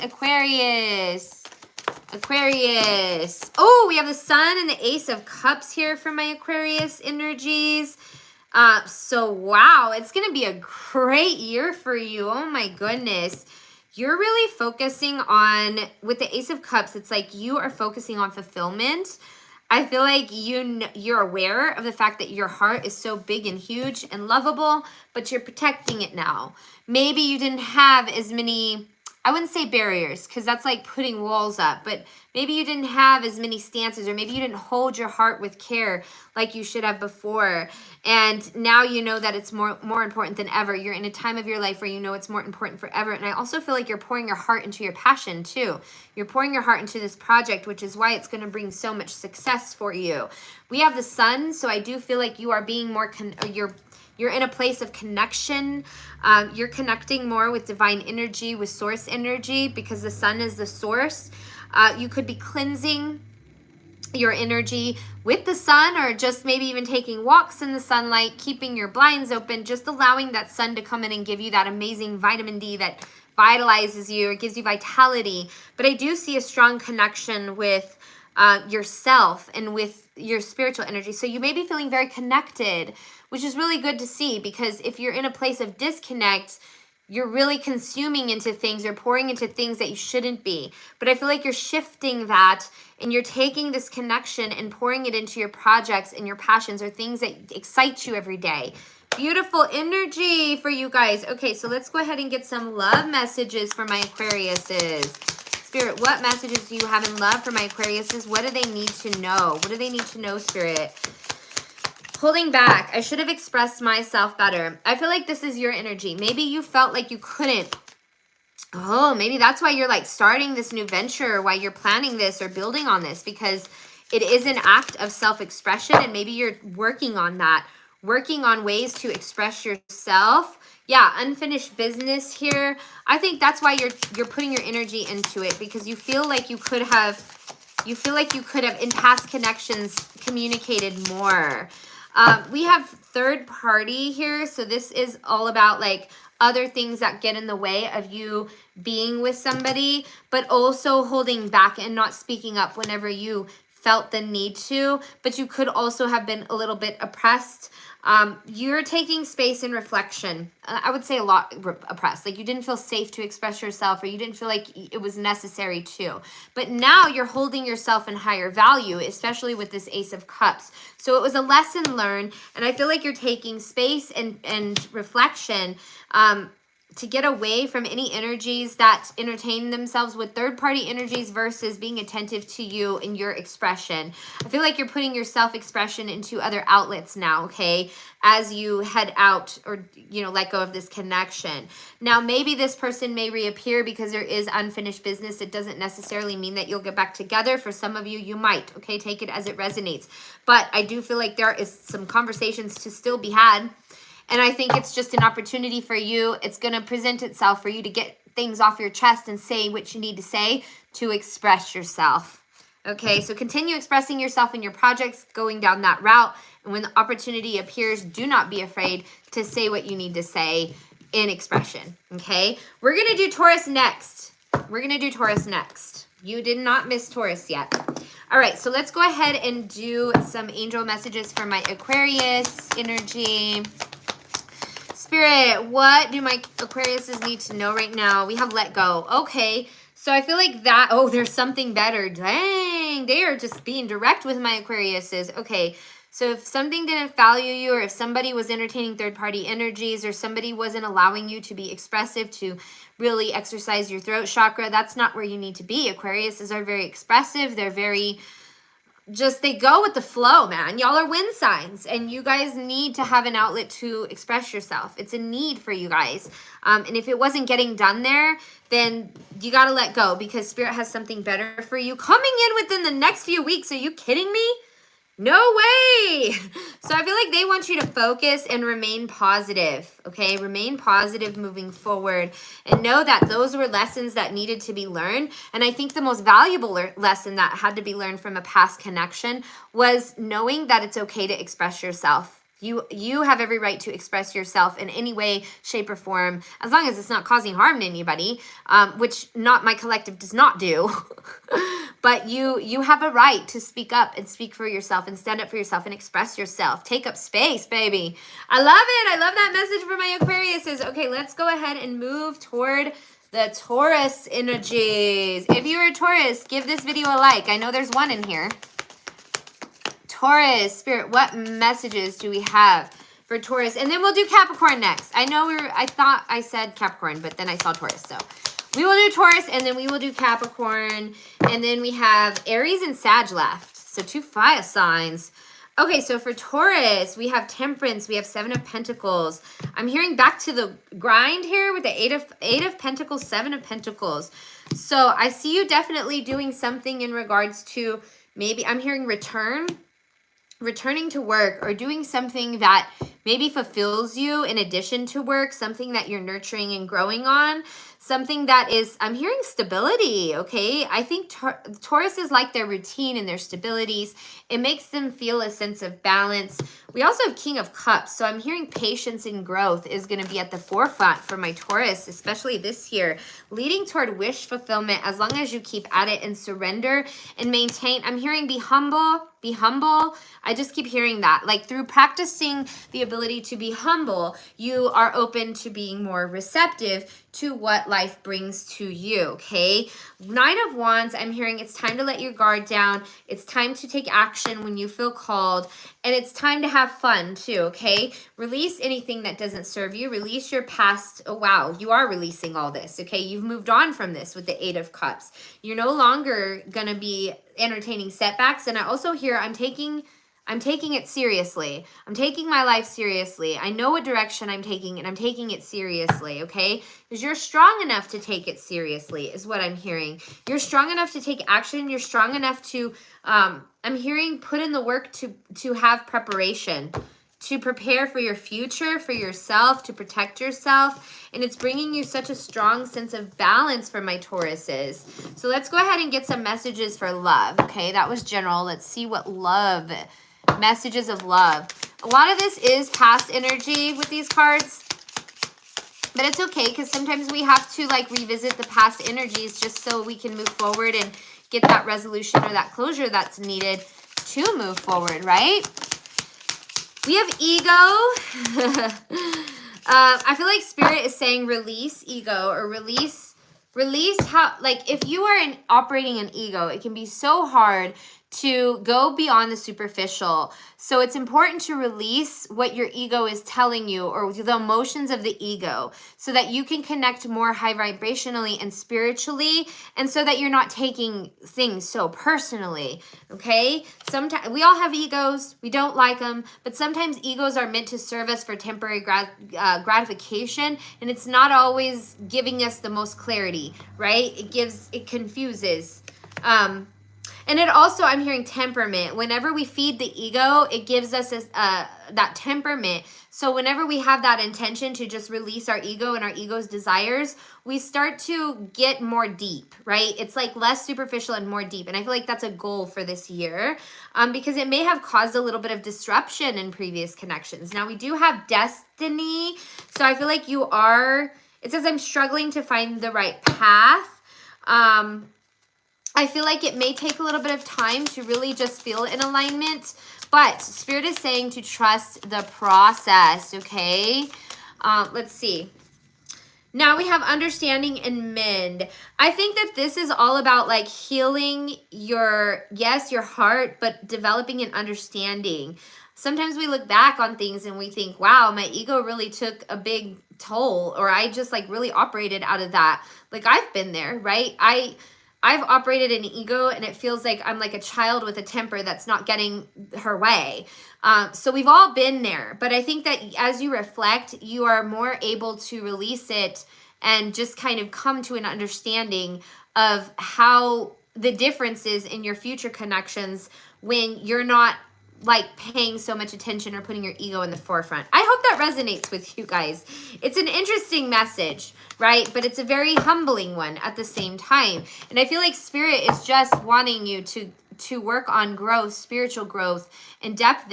Oh, we have the Sun and the Ace of Cups here for my Aquarius energies. So wow, it's going to be a great year for you. Oh my goodness. You're really focusing on, with the Ace of Cups, it's like you are focusing on fulfillment. I feel like you're aware of the fact that your heart is so big and huge and lovable, but you're protecting it now. Maybe you didn't have as many, I wouldn't say barriers, because that's like putting walls up, but maybe you didn't have as many stances, or maybe you didn't hold your heart with care like you should have before. And now you know that it's more important than ever. You're in a time of your life where you know it's more important forever. And I also feel like you're pouring your heart into your passion too. You're pouring your heart into this project, which is why it's going to bring so much success for you. We have the sun, so I do feel like you are being more, you're in a place of connection. You're connecting more with divine energy, with source energy, because the sun is the source. You could be cleansing your energy with the sun, or just maybe even taking walks in the sunlight, keeping your blinds open, just allowing that sun to come in and give you that amazing vitamin D that vitalizes you. It gives you vitality. But I do see a strong connection with yourself and with your spiritual energy. So you may be feeling very connected, which is really good to see, because if you're in a place of disconnect, you're really consuming into things, you're pouring into things that you shouldn't be. But I feel like you're shifting that, and you're taking this connection and pouring it into your projects and your passions, or things that excite you every day. Beautiful energy for you guys. Okay, so let's go ahead and get some love messages for my Aquariuses. Spirit, what messages do you have in love for my Aquariuses? What do they need to know? What do they need to know, Spirit? Holding back. I should have expressed myself better. I feel like this is your energy. Maybe you felt like you couldn't. Oh, maybe that's why you're like starting this new venture, why you're planning this or building on this, because it is an act of self-expression, and maybe you're working on that, working on ways to express yourself. Yeah, unfinished business here. I think that's why you're putting your energy into it, because you feel like you could have in past connections communicated more. We have third party here. So this is all about like other things that get in the way of you being with somebody, but also holding back and not speaking up whenever you felt the need to. But you could also have been a little bit oppressed. You're taking space and reflection. I would say a lot oppressed. Like you didn't feel safe to express yourself, or you didn't feel like it was necessary to. But now you're holding yourself in higher value, especially with this Ace of Cups. So it was a lesson learned, and I feel like you're taking space and reflection to get away from any energies that entertain themselves with third-party energies versus being attentive to you and your expression. I feel like you're putting your self-expression into other outlets now, okay, as you head out or, you know, let go of this connection. Now, maybe this person may reappear because there is unfinished business. It doesn't necessarily mean that you'll get back together. For some of you, you might, okay? Take it as it resonates. But I do feel like there is some conversations to still be had. And I think it's just an opportunity for you. It's going to present itself for you to get things off your chest and say what you need to say to express yourself. Okay, so continue expressing yourself in your projects, going down that route. And when the opportunity appears, do not be afraid to say what you need to say in expression. Okay, we're going to do Taurus next. You did not miss Taurus yet. All right, so let's go ahead and do some angel messages for my Aquarius energy. Spirit, what do my Aquariuses need to know right now? We have let go. Okay, so I feel like that, oh, there's something better. Dang, they are just being direct with my Aquariuses. Okay, so if something didn't value you, or if somebody was entertaining third-party energies, or somebody wasn't allowing you to be expressive, to really exercise your throat chakra, that's not where you need to be. Aquariuses are very expressive. They're very... they go with the flow, man. Y'all are wind signs, and you guys need to have an outlet to express yourself. It's a need for you guys. And if it wasn't getting done there, then you got to let go, because Spirit has something better for you coming in within the next few weeks. Are you kidding me? No way. So I feel like they want you to focus and remain positive, okay? Remain positive moving forward, and know that those were lessons that needed to be learned. And I think the most valuable lesson that had to be learned from a past connection was knowing that it's okay to express yourself. You have every right to express yourself in any way, shape, or form, as long as it's not causing harm to anybody, which my collective does not do. but you have a right to speak up and speak for yourself and stand up for yourself and express yourself. Take up space, baby. I love it. I love that message for my Aquariuses. Okay, let's go ahead and move toward the Taurus energies. If you are a Taurus, give this video a like. I know there's one in here. Taurus, Spirit, what messages do we have for Taurus? And then we'll do Capricorn next. I know I thought I said Capricorn, but then I saw Taurus. So we will do Taurus, and then we will do Capricorn. And then we have Aries and Sag left. So 2 fire signs. Okay, so for Taurus, we have Temperance. We have 7 of Pentacles. I'm hearing back to the grind here with the 8 of Pentacles, 7 of Pentacles. So I see you definitely doing something in regards to maybe I'm hearing returning to work, or doing something that maybe fulfills you in addition to work, something that you're nurturing and growing on, something that is, I'm hearing stability, okay? I think Taurus is like their routine and their stabilities. It makes them feel a sense of balance. We also have King of Cups, so I'm hearing patience and growth is going to be at the forefront for my Taurus, especially this year, leading toward wish fulfillment as long as you keep at it and surrender and maintain. I'm hearing be humble, be humble. I just keep hearing that. Like through practicing the ability to be humble, you are open to being more receptive to what life brings to you, okay? Knight of Wands, I'm hearing it's time to let your guard down. It's time to take action when you feel called. And it's time to have fun too, okay? Release anything that doesn't serve you. Release your past. Oh, wow. You are releasing all this, okay? You've moved on from this with the 8 of Cups. You're no longer going to be entertaining setbacks. And I also hear I'm taking it seriously. I'm taking my life seriously. I know what direction I'm taking, and I'm taking it seriously, okay? Because you're strong enough to take it seriously is what I'm hearing. You're strong enough to take action. You're strong enough to, I'm hearing put in the work to have preparation, to prepare for your future, for yourself, to protect yourself. And it's bringing you such a strong sense of balance for my Tauruses. So let's go ahead and get some messages for love, okay? That was general. Let's see what love, messages of love. A lot of this is past energy with these cards, but it's okay because sometimes we have to like revisit the past energies just so we can move forward and get that resolution or that closure that's needed to move forward, right? We have ego. I feel like Spirit is saying release ego, or release how, like if you are operating an ego, it can be so hard to go beyond the superficial. So it's important to release what your ego is telling you, or the emotions of the ego, so that you can connect more high vibrationally and spiritually, and so that you're not taking things so personally, okay? Sometimes we all have egos, we don't like them, but sometimes egos are meant to serve us for temporary gratification, and it's not always giving us the most clarity, right? It confuses. And it also, I'm hearing temperament. Whenever we feed the ego, it gives us that temperament. So whenever we have that intention to just release our ego and our ego's desires, we start to get more deep, right? It's like less superficial and more deep. And I feel like that's a goal for this year, because it may have caused a little bit of disruption in previous connections. Now we do have destiny. So I feel like it says I'm struggling to find the right path. I feel like it may take a little bit of time to really just feel in alignment, but Spirit is saying to trust the process, okay? Let's see. Now we have understanding and mend. I think that this is all about like healing your heart, but developing an understanding. Sometimes we look back on things and we think, wow, my ego really took a big toll, or I just like really operated out of that. Like I've been there, right? I've operated an ego, and it feels like I'm like a child with a temper that's not getting her way. So we've all been there. But I think that as you reflect, you are more able to release it and just kind of come to an understanding of how the differences in your future connections when you're not like paying so much attention or putting your ego in the forefront. I hope that resonates with you guys. It's an interesting message, right? But it's a very humbling one at the same time. And I feel like Spirit is just wanting you to work on growth, spiritual growth, and depth,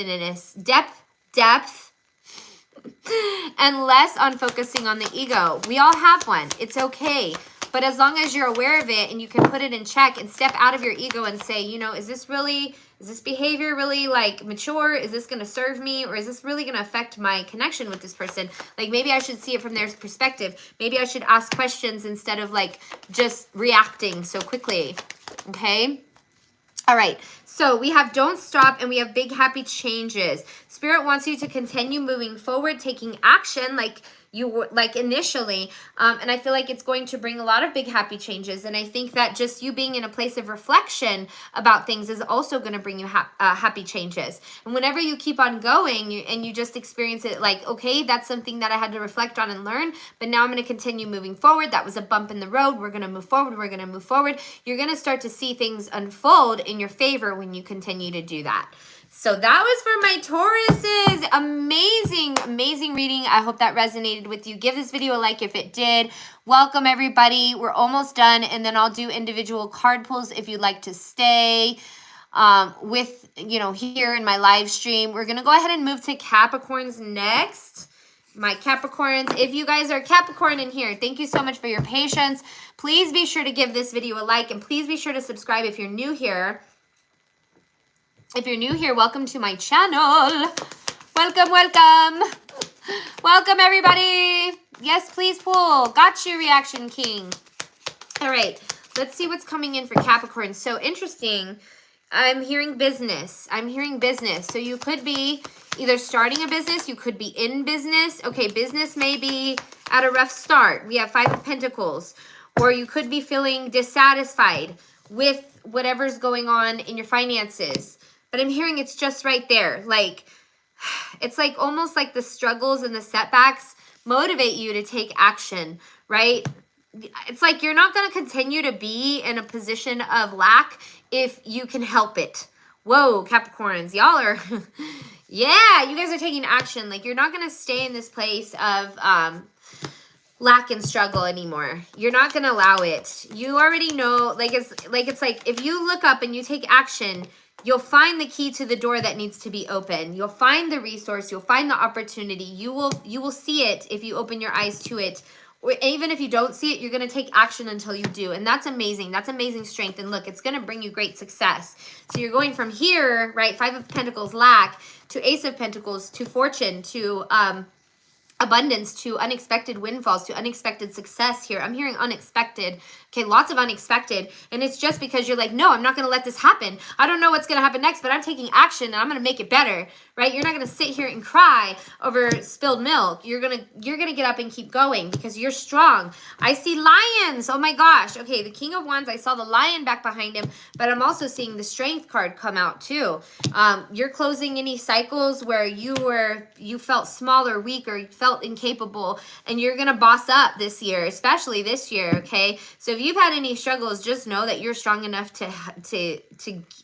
and less on focusing on the ego. We all have one. It's okay. But as long as you're aware of it and you can put it in check and step out of your ego and say, you know, is this behavior really like mature? Is this going to serve me? Or is this really going to affect my connection with this person? Like maybe I should see it from their perspective. Maybe I should ask questions instead of like just reacting so quickly. Okay. All right. So we have don't stop and we have big happy changes. Spirit wants you to continue moving forward, taking action like you were like initially. And I feel like it's going to bring a lot of big happy changes. And I think that just you being in a place of reflection about things is also going to bring you happy changes. And whenever you keep on going and you just experience it like, okay, that's something that I had to reflect on and learn, but now I'm going to continue moving forward. That was a bump in the road. We're going to move forward. We're going to move forward. You're going to start to see things unfold in your favor when you continue to do that. So that was for my Tauruses. Amazing, amazing reading. I hope that resonated with you. Give this video a like if it did. Welcome, everybody. We're almost done, and then I'll do individual card pulls if you'd like to stay with, you know, here in my live stream. We're going to go ahead and move to Capricorns next. My Capricorns, if you guys are Capricorn in here, thank you so much for your patience. Please be sure to give this video a like, and please be sure to subscribe if you're new here. If you're new here, welcome to my channel. Welcome, welcome. Welcome, everybody. Yes, please pull. Got you, Reaction King. All right, let's see what's coming in for Capricorn. So interesting. I'm hearing business. I'm hearing business. So you could be either starting a business. You could be in business. Okay, business may be at a rough start. We have 5 of Pentacles. Or you could be feeling dissatisfied with whatever's going on in your finances. But I'm hearing it's just right there. Like, it's like almost like the struggles and the setbacks motivate you to take action, right? It's like you're not going to continue to be in a position of lack if you can help it. Whoa, Capricorns, y'all are, yeah, you guys are taking action. Like, you're not going to stay in this place of lack and struggle anymore. You're not going to allow it. You already know, it's like if you look up and you take action, you'll find the key to the door that needs to be open. You'll find the resource. You'll find the opportunity. You will see it if you open your eyes to it. Or even if you don't see it, you're going to take action until you do. And that's amazing. That's amazing strength. And look, it's going to bring you great success. So you're going from here, right? 5 of Pentacles, lack, to Ace of Pentacles, to fortune, to abundance, to unexpected windfalls, to unexpected success here. I'm hearing unexpected. Okay, lots of unexpected. And it's just because you're like, no, I'm not going to let this happen. I don't know what's going to happen next, but I'm taking action and I'm going to make it better, right? You're not going to sit here and cry over spilled milk. You're going to get up and keep going because you're strong. I see lions. Oh my gosh. Okay, the King of Wands, I saw the lion back behind him, but I'm also seeing the strength card come out too. You're closing any cycles where you felt small or weak or felt incapable, and you're going to boss up this year, especially this year, okay? So if you've had any struggles, just know that you're strong enough to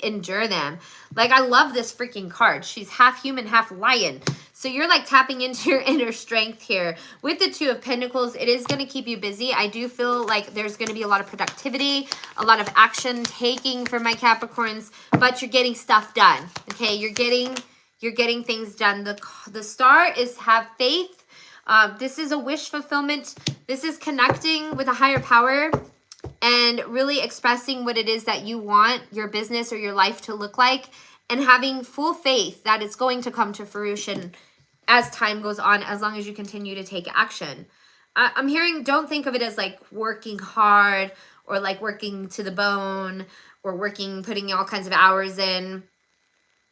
endure them. Like, I love this freaking card. She's half human, half lion. So you're like tapping into your inner strength here. With the 2 of Pentacles, it is going to keep you busy. I do feel like there's going to be a lot of productivity, a lot of action taking for my Capricorns, but you're getting stuff done, okay? You're getting things done. The star is have faith. This is a wish fulfillment. This is connecting with a higher power and really expressing what it is that you want your business or your life to look like, and having full faith that it's going to come to fruition as time goes on, as long as you continue to take action. I'm hearing, don't think of it as like working hard or like working to the bone or putting all kinds of hours in.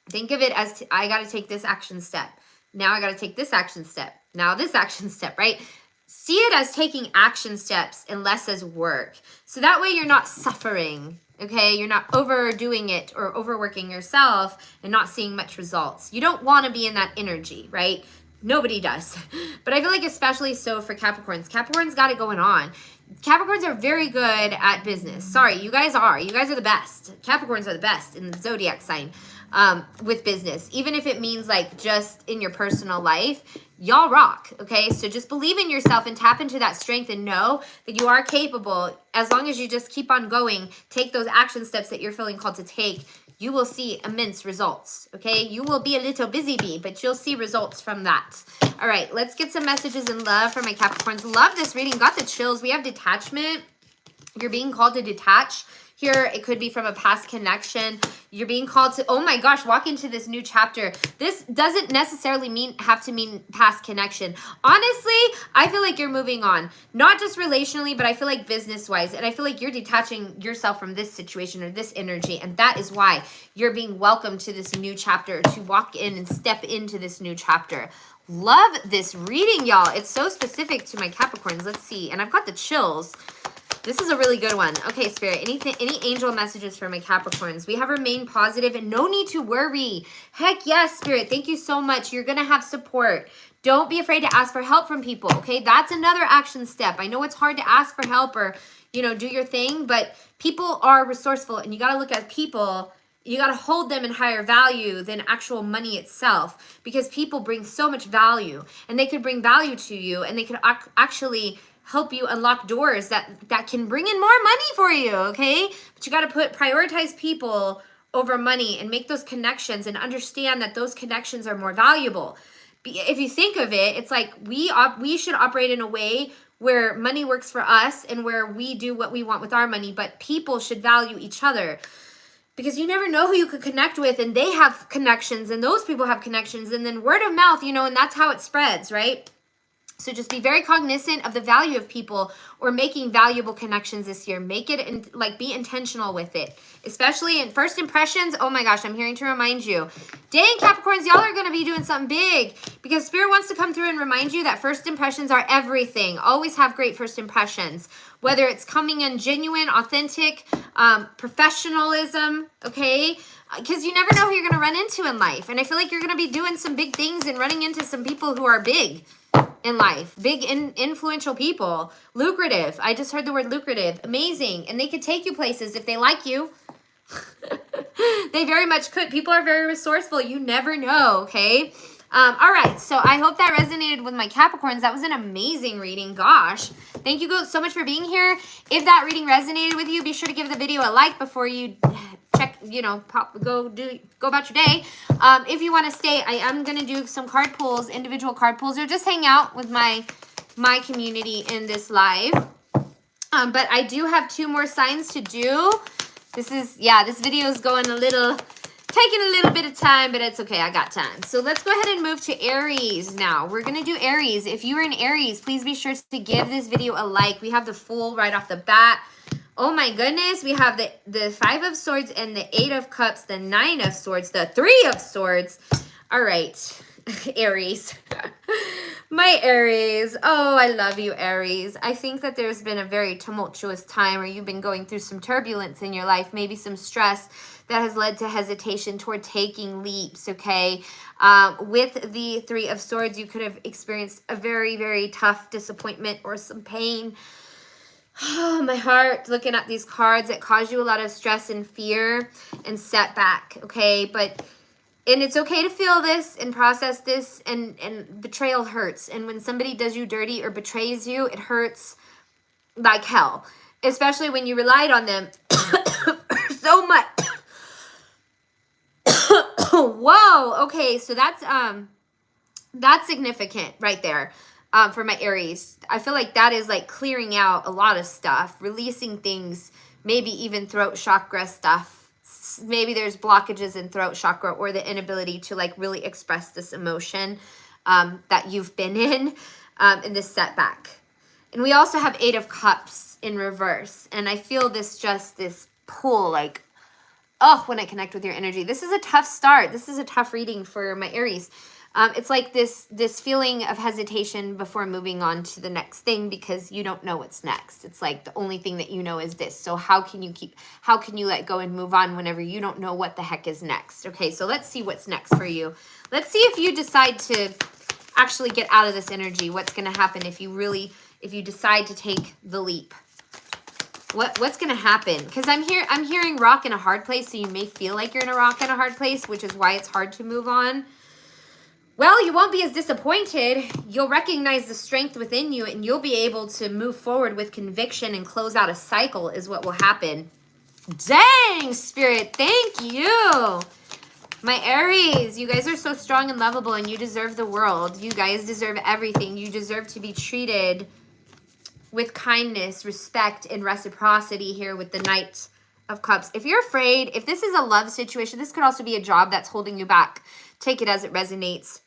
Think of it as, I got to take this action step. Now I got to take this action step. Now this action step, right? See it as taking action steps and less as work. So that way you're not suffering, okay? You're not overdoing it or overworking yourself and not seeing much results. You don't want to be in that energy, right? Nobody does. But I feel like especially so for Capricorns. Capricorns got it going on. Capricorns are very good at business. Sorry, you guys are. You guys are the best. Capricorns are the best in the zodiac sign with business. Even if it means like just in your personal life, y'all rock, okay? So just believe in yourself and tap into that strength and know that you are capable. As long as you just keep on going, take those action steps that you're feeling called to take, you will see immense results, okay? You will be a little busy bee, but you'll see results from that. All right, let's get some messages in love for my Capricorns. Love this reading. Got the chills. We have detachment. You're being called to detach here. It could be from a past connection. You're being called to, oh my gosh, walk into this new chapter. This doesn't necessarily have to mean past connection. Honestly, I feel like you're moving on, not just relationally, but I feel like business-wise. And I feel like you're detaching yourself from this situation or this energy. And that is why you're being welcomed to this new chapter, to walk in and step into this new chapter. Love this reading, y'all. It's so specific to my Capricorns. Let's see. And I've got the chills. This is a really good one. Okay, Spirit, any angel messages for my Capricorns? We have remain positive and no need to worry. Heck yes, Spirit. Thank you so much. You're going to have support. Don't be afraid to ask for help from people, okay? That's another action step. I know it's hard to ask for help or, you know, do your thing, but people are resourceful and you got to look at people. You got to hold them in higher value than actual money itself, because people bring so much value and they could bring value to you, and they could actually help you unlock doors that can bring in more money for you, okay? But you got to prioritize people over money and make those connections and understand that those connections are more valuable. If you think of it, it's like we should operate in a way where money works for us and where we do what we want with our money, but people should value each other. Because you never know who you could connect with, and they have connections, and those people have connections, and then word of mouth, you know, and that's how it spreads, right? So just be very cognizant of the value of people or making valuable connections this year. Make it, and like, be intentional with it, especially in first impressions. Oh my gosh, I'm hearing to remind you. Dang, Capricorns, y'all are going to be doing something big, because Spirit wants to come through and remind you that first impressions are everything. Always have great first impressions, whether it's coming in genuine, authentic, professionalism, okay? Because you never know who you're going to run into in life. And I feel like you're going to be doing some big things and running into some people who are big in life, big influential people, lucrative. I just heard the word lucrative, amazing. And they could take you places if they like you. They very much could. People are very resourceful. You never know, okay? All right, so I hope that resonated with my Capricorns. That was an amazing reading. Gosh, thank you so much for being here. If that reading resonated with you, be sure to give the video a like before you check, you know, go about your day. If you want to stay, I am going to do some card pulls, individual card pulls, or just hang out with my community in this live. But I do have 2 more signs to do. This video is going taking a little bit of time, but it's okay. I got time. So let's go ahead and move to Aries now. We're going to do Aries. If you are in Aries, please be sure to give this video a like. We have the Fool right off the bat. Oh my goodness. We have the 5 of Swords and the 8 of Cups, the 9 of Swords, the 3 of Swords. All right, Aries. My Aries. Oh, I love you, Aries. I think that there's been a very tumultuous time where you've been going through some turbulence in your life, maybe some stress that has led to hesitation toward taking leaps, okay? With the 3 of Swords, you could have experienced a very, very tough disappointment or some pain. Oh, my heart, looking at these cards that cause you a lot of stress and fear and setback, okay? And it's okay to feel this and process this, and betrayal hurts. And when somebody does you dirty or betrays you, it hurts like hell, especially when you relied on them so much. Whoa, okay, so that's significant right there for my Aries. I feel like that is like clearing out a lot of stuff, releasing things, maybe even throat chakra stuff. Maybe there's blockages in throat chakra or the inability to like really express this emotion that you've been in this setback. And we also have 8 of Cups in reverse. And I feel this pull, like, oh, when I connect with your energy. This is a tough start. This is a tough reading for my Aries. It's like this feeling of hesitation before moving on to the next thing, because you don't know what's next. It's like the only thing that you know is this. So how can you let go and move on whenever you don't know what the heck is next? Okay, so let's see what's next for you. Let's see if you decide to actually get out of this energy. What's going to happen if you decide to take the leap? What's going to happen? Because I'm hearing rock in a hard place, so you may feel like you're in a rock in a hard place, which is why it's hard to move on. Well, you won't be as disappointed. You'll recognize the strength within you, and you'll be able to move forward with conviction and close out a cycle is what will happen. Dang, Spirit, thank you. My Aries, you guys are so strong and lovable, and you deserve the world. You guys deserve everything. You deserve to be treated with kindness, respect, and reciprocity here with the Knight of Cups. If you're afraid, if this is a love situation, this could also be a job that's holding you back. Take it as it resonates.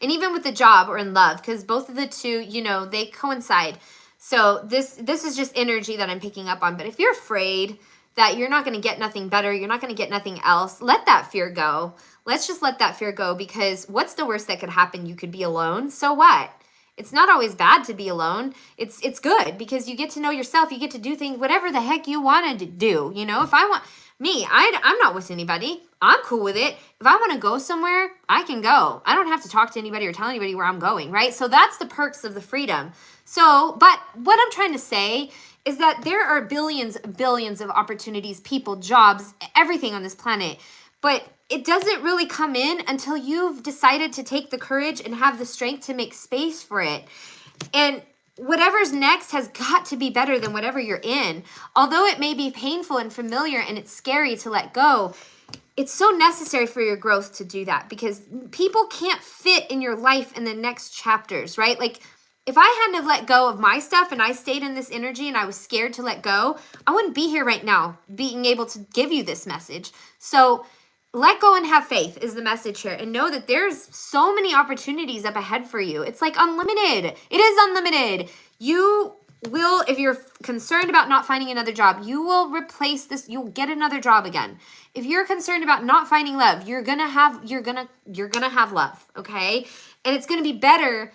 And even with the job or in love, because both of the two, you know, they coincide. So this is just energy that I'm picking up on. But if you're afraid that you're not going to get nothing better, you're not going to get nothing else, let that fear go. Let's just let that fear go, because what's the worst that could happen? You could be alone. So what? It's not always bad to be alone. It's good, because you get to know yourself. You get to do things, whatever the heck you wanted to do. You know, if I want, I'm not with anybody. I'm cool with it. If I want to go somewhere, I can go. I don't have to talk to anybody or tell anybody where I'm going, right? So that's the perks of the freedom. So, but what I'm trying to say is that there are billions of opportunities, people, jobs, everything on this planet. But it doesn't really come in until you've decided to take the courage and have the strength to make space for it. And whatever's next has got to be better than whatever you're in. Although it may be painful and familiar and it's scary to let go, it's so necessary for your growth to do that, because people can't fit in your life in the next chapters, right? Like, if I hadn't have let go of my stuff and I stayed in this energy and I was scared to let go, I wouldn't be here right now being able to give you this message. So let go and have faith is the message here, and know that there's so many opportunities up ahead for you. It's like unlimited. It is unlimited. You will, if you're concerned about not finding another job, you will replace this. You'll get another job again. If you're concerned about not finding love, you're gonna have love, okay? And it's gonna be better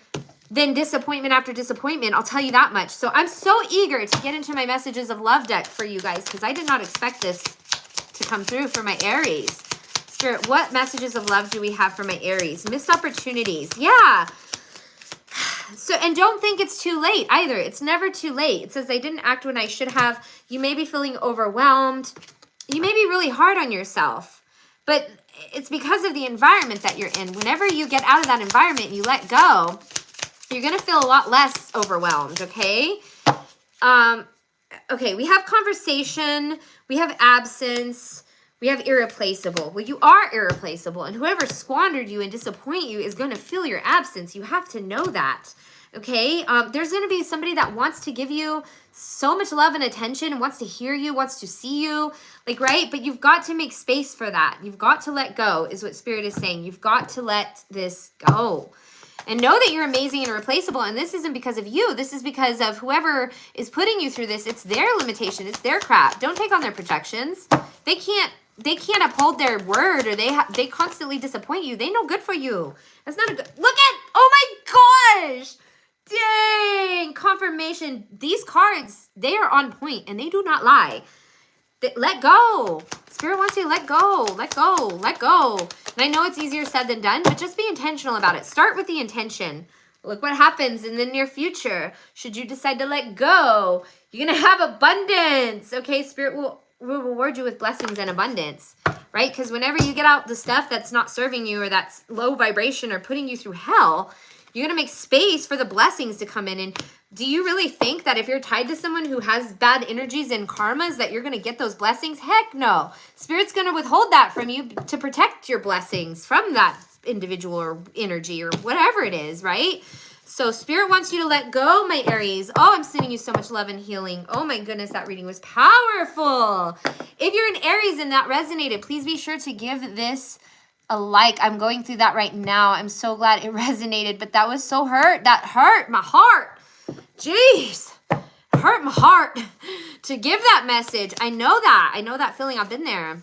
than disappointment after disappointment. I'll tell you that much. So I'm so eager to get into my messages of love deck for you guys, because I did not expect this to come through for my Aries. Spirit, what messages of love do we have for my Aries? Missed opportunities. Yeah. So, and don't think it's too late either. It's never too late. It says, I didn't act when I should have. You may be feeling overwhelmed. You may be really hard on yourself, but it's because of the environment that you're in. Whenever you get out of that environment and you let go, you're going to feel a lot less overwhelmed, okay? Okay, we have conversation, we have absence, we have irreplaceable. Well, you are irreplaceable, and whoever squandered you and disappointed you is going to feel your absence. You have to know that, okay? There's going to be somebody that wants to give you so much love and attention, wants to hear you, wants to see you, like, right? But you've got to make space for that. You've got to let go is what Spirit is saying. You've got to let this go. And know that you're amazing and irreplaceable. And this isn't because of you. This is because of whoever is putting you through this. It's their limitation. It's their crap. Don't take on their projections. They can't uphold their word, or they constantly disappoint you. They know good for you. That's not a good. Look at, oh my gosh. Dang. Confirmation. These cards, they are on point and they do not lie. Let go. Spirit wants you to let go, let go, let go. And I know it's easier said than done, but just be intentional about it. Start with the intention. Look what happens in the near future. Should you decide to let go, you're going to have abundance. Okay, Spirit will reward you with blessings and abundance, right? Because whenever you get out the stuff that's not serving you, or that's low vibration or putting you through hell, you're going to make space for the blessings to come in. And do you really think that if you're tied to someone who has bad energies and karmas that you're going to get those blessings? Heck no. Spirit's going to withhold that from you to protect your blessings from that individual or energy or whatever it is, right? So Spirit wants you to let go, my Aries. Oh, I'm sending you so much love and healing. Oh my goodness, that reading was powerful. If you're an Aries and that resonated, please be sure to give this a like. I'm going through that right now. I'm so glad it resonated, but that was so hurt. That hurt my heart. Jeez, hurt my heart to give that message. I know that feeling. I've been there.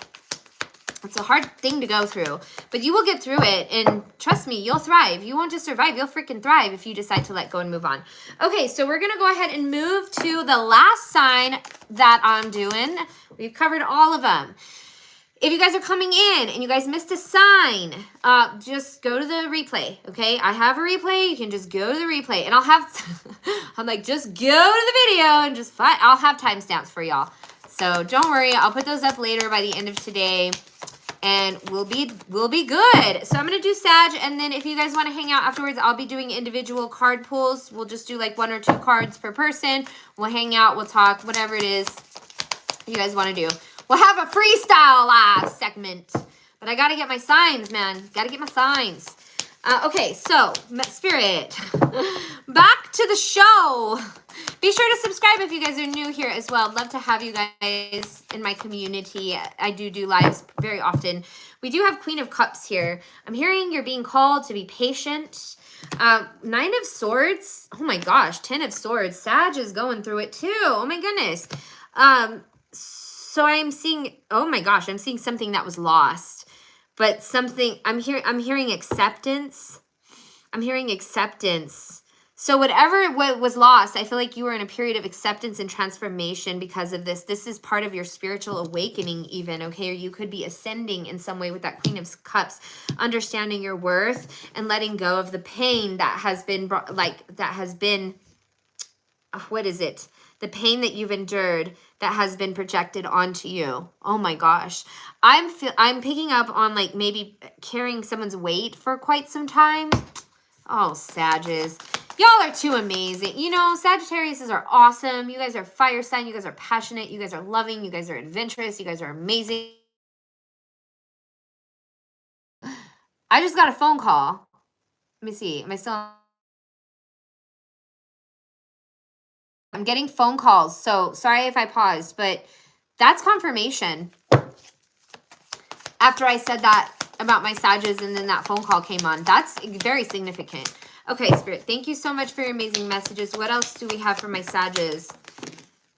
It's a hard thing to go through, but you will get through it. And trust me, you'll thrive. You won't just survive. You'll freaking thrive if you decide to let go and move on. Okay, so we're going to go ahead and move to the last sign that I'm doing. We've covered all of them. If you guys are coming in and you guys missed a sign, just go to the replay, okay? I have a replay. You can just go to the replay. And I'll have, I'm like, just go to the video and just find, I'll have timestamps for y'all. So don't worry. I'll put those up later by the end of today. And we'll be good. So I'm going to do Sag. And then if you guys want to hang out afterwards, I'll be doing individual card pulls. We'll just do like 1 or 2 cards per person. We'll hang out. We'll talk, whatever it is you guys want to do. We'll have a freestyle live segment. But I got to get my signs, man. Got to get my signs. Okay, so, Spirit. Back to the show. Be sure to subscribe if you guys are new here as well. I'd love to have you guys in my community. I do lives very often. We do have Queen of Cups here. I'm hearing you're being called to be patient. Nine of Swords. Oh my gosh, 10 of Swords. Sag is going through it too. Oh my goodness. So I'm seeing, oh my gosh, I'm seeing something that was lost. But something, I'm hearing acceptance. I'm hearing acceptance. So whatever was lost, I feel like you were in a period of acceptance and transformation because of this. This is part of your spiritual awakening even, okay? Or you could be ascending in some way with that Queen of Cups, understanding your worth and letting go of the pain that has been, what is it? The pain that you've endured that has been projected onto you. Oh my gosh. I'm picking up on like maybe carrying someone's weight for quite some time. Oh, Sages. Y'all are too amazing. You know, Sagittarius are awesome. You guys are fire sign. You guys are passionate. You guys are loving. You guys are adventurous. You guys are amazing. I just got a phone call. Let me see. Am I still? I'm getting phone calls. So sorry if I paused, but that's confirmation. After I said that about my Sages and then that phone call came on, that's very significant. Okay, Spirit, thank you so much for your amazing messages. What else do we have for my Sages?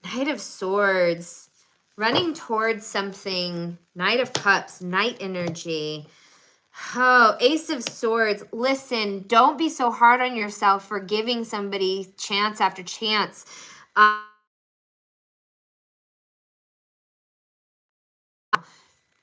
Knight of Swords, running towards something. Knight of Cups, Knight energy. Oh, Ace of Swords. Listen, don't be so hard on yourself for giving somebody chance after chance.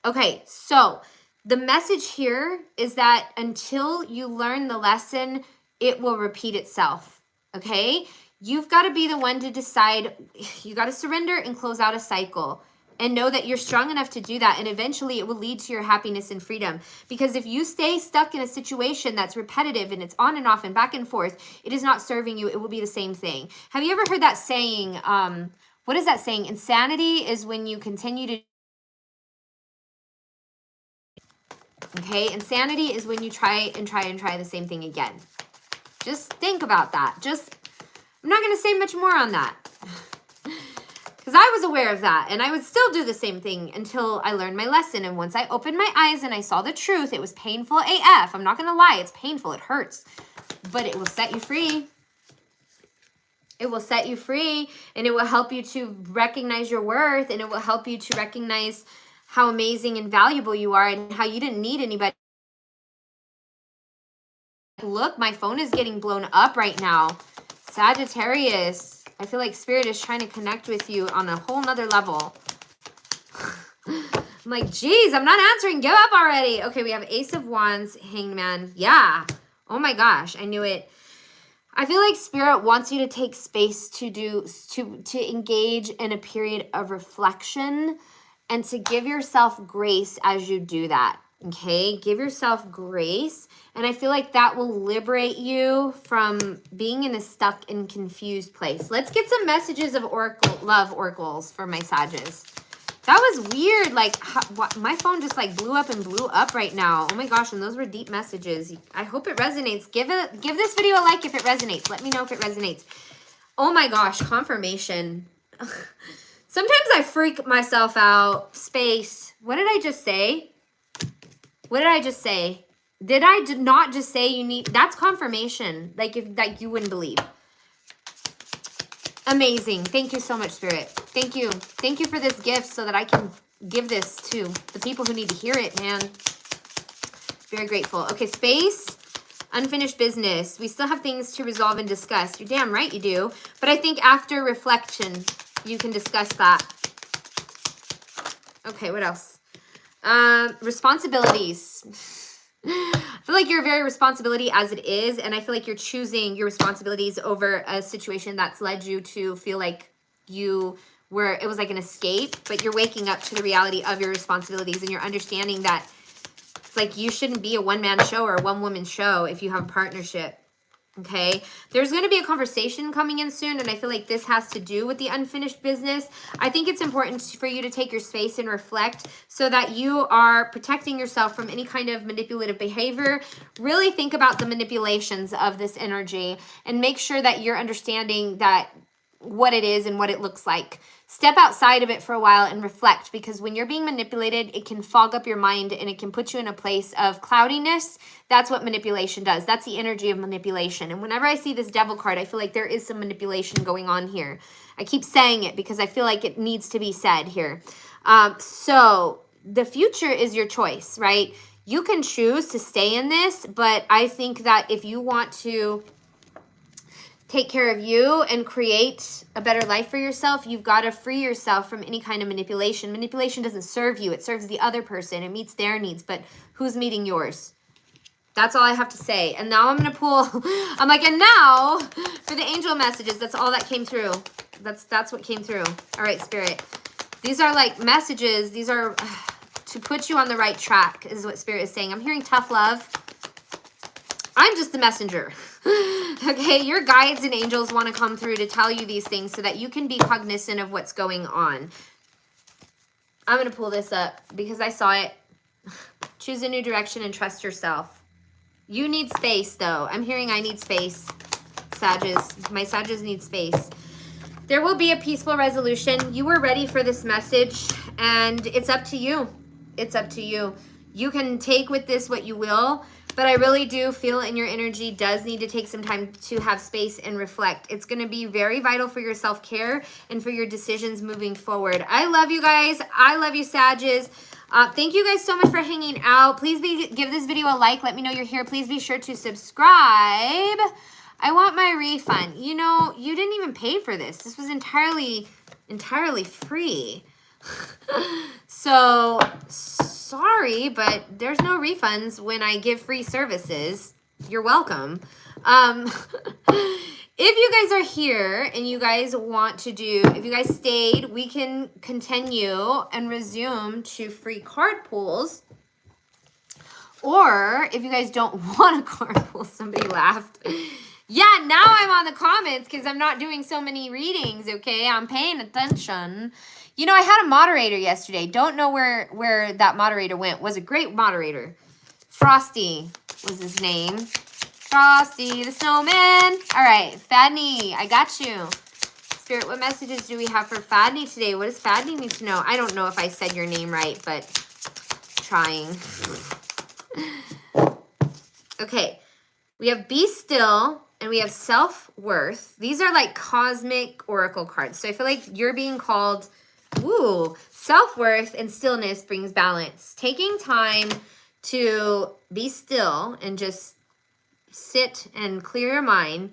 Okay, so the message here is that until you learn the lesson, it will repeat itself, okay? You've got to be the one to decide. You got to surrender and close out a cycle and know that you're strong enough to do that. And eventually it will lead to your happiness and freedom. Because if you stay stuck in a situation that's repetitive and it's on and off and back and forth, it is not serving you. It will be the same thing. Have you ever heard that saying? What is that saying? Insanity is when you continue to. Okay, insanity is when you try the same thing again. Just think about that. I'm not going to say much more on that. Because I was aware of that, and I would still do the same thing until I learned my lesson. And once I opened my eyes and I saw the truth, it was painful AF. I'm not going to lie. It's painful. It hurts. But it will set you free. It will set you free, and it will help you to recognize your worth, and it will help you to recognize how amazing and valuable you are and how you didn't need anybody. Look, my phone is getting blown up right now. Sagittarius, I feel like Spirit is trying to connect with you on a whole nother level. I'm like, geez, I'm not answering. Give up already. Okay, we have Ace of Wands, Hanged Man. Yeah. Oh my gosh, I knew it. I feel like Spirit wants you to take space to engage in a period of reflection and to give yourself grace as you do that, okay? Give yourself grace, and I feel like that will liberate you from being in a stuck and confused place. Let's get some messages of love oracles for my Sages. That was weird. Like, my phone just like blew up right now. Oh my gosh, and those were deep messages. I hope it resonates. Give this video a like if it resonates. Let me know if it resonates. Oh my gosh, confirmation. Sometimes I freak myself out. Space. What did I just say? What did I just say? Did I not just say you need... That's confirmation. Like you wouldn't believe. Amazing. Thank you so much, Spirit. Thank you. Thank you for this gift so that I can give this to the people who need to hear it, man. Very grateful. Okay, space. Unfinished business. We still have things to resolve and discuss. You're damn right you do. But I think after reflection... you can discuss that. Okay, what else? Responsibilities. I feel like you're very responsibility as it is, and I feel like you're choosing your responsibilities over a situation that's led you to feel like it was like an escape, but you're waking up to the reality of your responsibilities, and you're understanding that it's like you shouldn't be a one-man show or a one-woman show if you have a partnership. Okay, there's going to be a conversation coming in soon, and I feel like this has to do with the unfinished business. I think it's important for you to take your space and reflect so that you are protecting yourself from any kind of manipulative behavior. Really think about the manipulations of this energy and make sure that you're understanding that what it is and what it looks like. Step outside of it for a while and reflect, because when you're being manipulated, it can fog up your mind and it can put you in a place of cloudiness. That's what manipulation does. That's the energy of manipulation. And whenever I see this devil card, I feel like there is some manipulation going on here. I keep saying it because I feel like it needs to be said here. So the future is your choice, right? You can choose to stay in this, but I think that if you want to take care of you and create a better life for yourself, you've got to free yourself from any kind of manipulation. Manipulation doesn't serve you. It serves the other person. It meets their needs, but who's meeting yours? That's all I have to say. And now I'm going to pull, I'm like, and now for the angel messages, that's all that came through. That's what came through. All right, Spirit. These are like messages. These are to put you on the right track is what Spirit is saying. I'm hearing tough love. I'm just the messenger. Okay, your guides and angels want to come through to tell you these things so that you can be cognizant of what's going on. I'm going to pull this up because I saw it. Choose a new direction and trust yourself. You need space, though. I'm hearing I need space, Sagittarius. My Sagittarius need space. There will be a peaceful resolution. You were ready for this message, and it's up to you. It's up to you. You can take with this what you will, but I really do feel in your energy does need to take some time to have space and reflect. It's going to be very vital for your self-care and for your decisions moving forward. I love you guys. I love you, Sagittarius. Thank you guys so much for hanging out. Please give this video a like. Let me know you're here. Please be sure to subscribe. I want my refund. You know, you didn't even pay for this. This was entirely free. So, sorry, but there's no refunds when I give free services. You're welcome. If you guys are here and you guys want to do, if you guys stayed, we can continue and resume to free card pulls. Or if you guys don't want a card pull, somebody laughed. Yeah, now I'm on the comments because I'm not doing so many readings, okay? I'm paying attention. You know, I had a moderator yesterday. Don't know where that moderator went. Was a great moderator. Frosty was his name. Frosty the Snowman. All right, Fadney, I got you. Spirit, what messages do we have for Fadney today? What does Fadney need to know? I don't know if I said your name right, but trying. Okay, we have Be Still and we have Self-Worth. These are like cosmic oracle cards. So I feel like you're being called, ooh, self-worth and stillness brings balance. Taking time to be still and just sit and clear your mind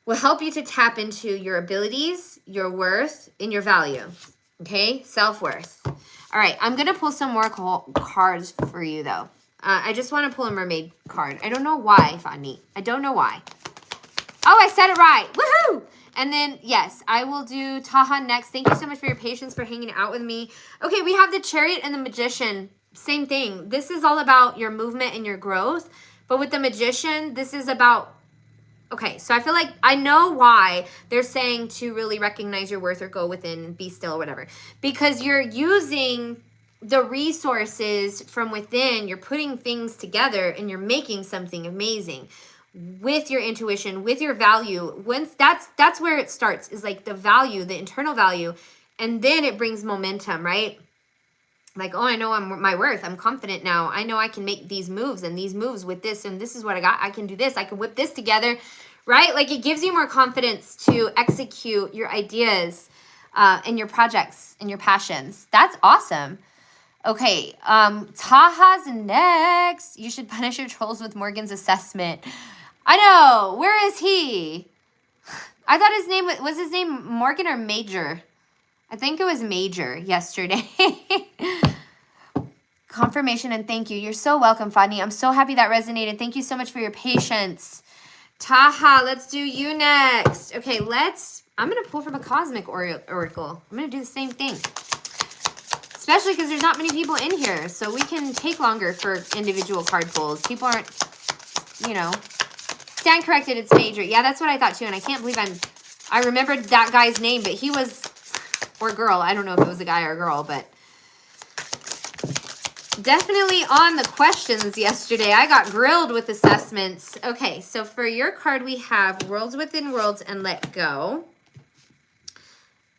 will help you to tap into your abilities, your worth, and your value. Okay, self-worth. All right, I'm going to pull some more cards for you, though. I just want to pull a mermaid card. I don't know why, Fani. I don't know why. Oh, I said it right. Woohoo! And then, yes, I will do Taha next. Thank you so much for your patience, for hanging out with me. Okay, we have the Chariot and the Magician. Same thing. This is all about your movement and your growth. But with the Magician, this is about, okay, so I feel like I know why they're saying to really recognize your worth or go within, be still, or whatever. Because you're using the resources from within, you're putting things together, and you're making something amazing with your intuition, with your value. Once that's where it starts, is like the value, the internal value, and then it brings momentum, right? Like, oh, I know my worth. I'm confident now. I know I can make these moves and these moves with this, and this is what I got. I can do this. I can whip this together, right? Like, it gives you more confidence to execute your ideas and your projects and your passions. That's awesome. Okay, Taha's next. You should punish your trolls with Morgan's assessment. I know. Where is he? I thought his name was his name Morgan or Major? I think it was Major yesterday. Confirmation and thank you. You're so welcome, Fani. I'm so happy that resonated. Thank you so much for your patience. Taha, let's do you next. Okay, I'm going to pull from a cosmic oracle. I'm going to do the same thing. Especially because there's not many people in here, so we can take longer for individual card pulls. People aren't, you know. Stand corrected, it's Major. Yeah, that's what I thought too, and I can't believe I remembered that guy's name, but he was, or girl, I don't know if it was a guy or a girl, but definitely on the questions yesterday. I got grilled with assessments. Okay, so for your card, we have Worlds Within Worlds and Let Go.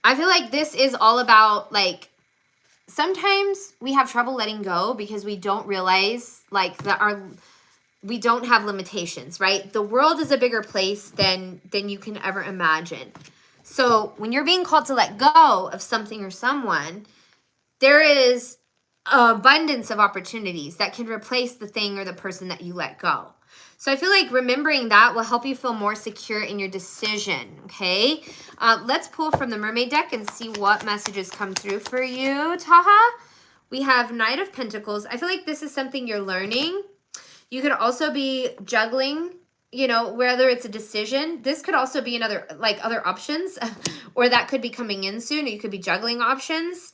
I feel like this is all about, like, sometimes we have trouble letting go because we don't realize, like, that we don't have limitations, right? The world is a bigger place than you can ever imagine. So when you're being called to let go of something or someone, there is an abundance of opportunities that can replace the thing or the person that you let go. So I feel like remembering that will help you feel more secure in your decision, okay? Let's pull from the Mermaid deck and see what messages come through for you, Taha. We have Knight of Pentacles. I feel like this is something you're learning. You could also be juggling, you know, whether it's a decision. This could also be another, like, other options, or that could be coming in soon. Or you could be juggling options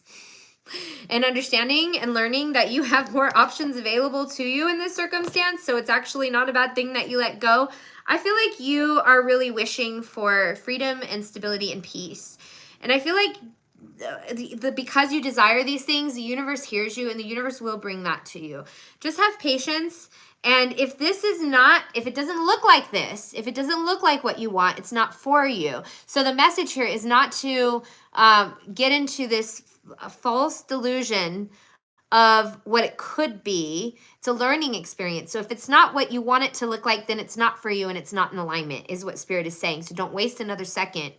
and understanding and learning that you have more options available to you in this circumstance. So it's actually not a bad thing that you let go. I feel like you are really wishing for freedom and stability and peace. And I feel like because you desire these things, the universe hears you and the universe will bring that to you. Just have patience. And if it doesn't look like this, if it doesn't look like what you want, it's not for you. So the message here is not to get into this false delusion of what it could be. It's a learning experience. So if it's not what you want it to look like, then it's not for you and it's not in alignment, is what Spirit is saying. So don't waste another second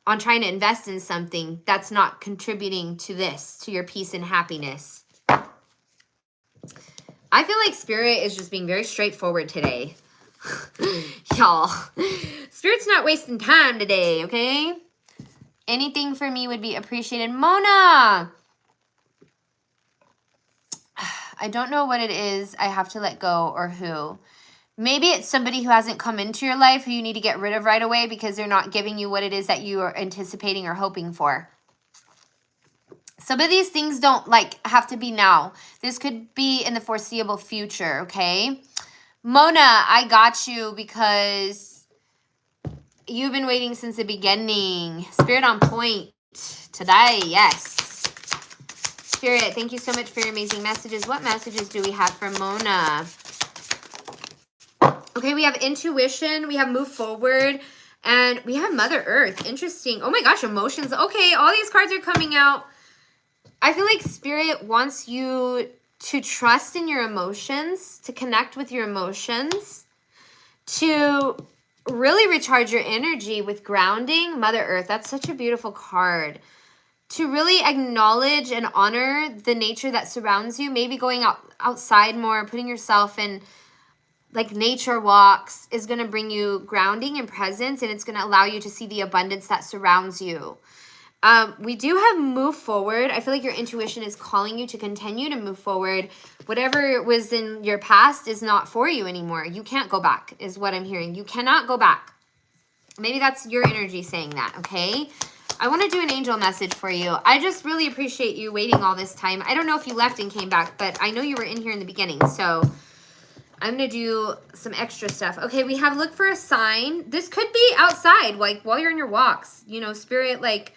on trying to invest in something that's not contributing to this, to your peace and happiness. I feel like Spirit is just being very straightforward today. Y'all, Spirit's not wasting time today, okay? Anything for me would be appreciated. Mona! I don't know what it is I have to let go or who. Maybe it's somebody who hasn't come into your life who you need to get rid of right away because they're not giving you what it is that you are anticipating or hoping for. Some of these things don't, like, have to be now. This could be in the foreseeable future, okay? Mona, I got you because you've been waiting since the beginning. Spirit on point today, yes. Spirit, thank you so much for your amazing messages. What messages do we have from Mona? Okay, we have intuition, we have move forward, and we have Mother Earth. Interesting. Oh my gosh, emotions. Okay, all these cards are coming out. I feel like Spirit wants you to trust in your emotions, to connect with your emotions, to really recharge your energy with grounding. Mother Earth, that's such a beautiful card. To really acknowledge and honor the nature that surrounds you. Maybe going outside more, putting yourself in, like, nature walks is going to bring you grounding and presence, and it's going to allow you to see the abundance that surrounds you. We do have move forward. I feel like your intuition is calling you to continue to move forward. Whatever was in your past is not for you anymore. You can't go back, is what I'm hearing. You cannot go back. Maybe that's your energy saying that, okay? I want to do an angel message for you. I just really appreciate you waiting all this time. I don't know if you left and came back, but I know you were in here in the beginning, so I'm going to do some extra stuff. Okay, we have look for a sign. This could be outside, like, while you're in your walks. You know, Spirit, like,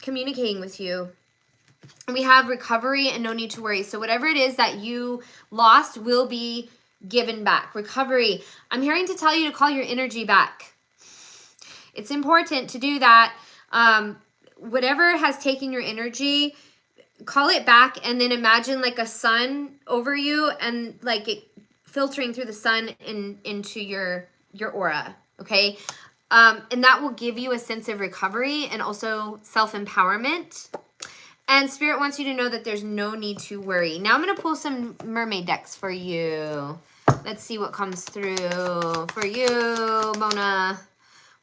communicating with you. And we have recovery and no need to worry. So whatever it is that you lost will be given back. Recovery. I'm hearing to tell you to call your energy back. It's important to do that. Whatever has taken your energy, call it back, and then imagine like a sun over you and like it filtering through the sun into your aura. Okay. And that will give you a sense of recovery and also self-empowerment. And Spirit wants you to know that there's no need to worry. Now I'm going to pull some mermaid decks for you. Let's see what comes through for you, Mona.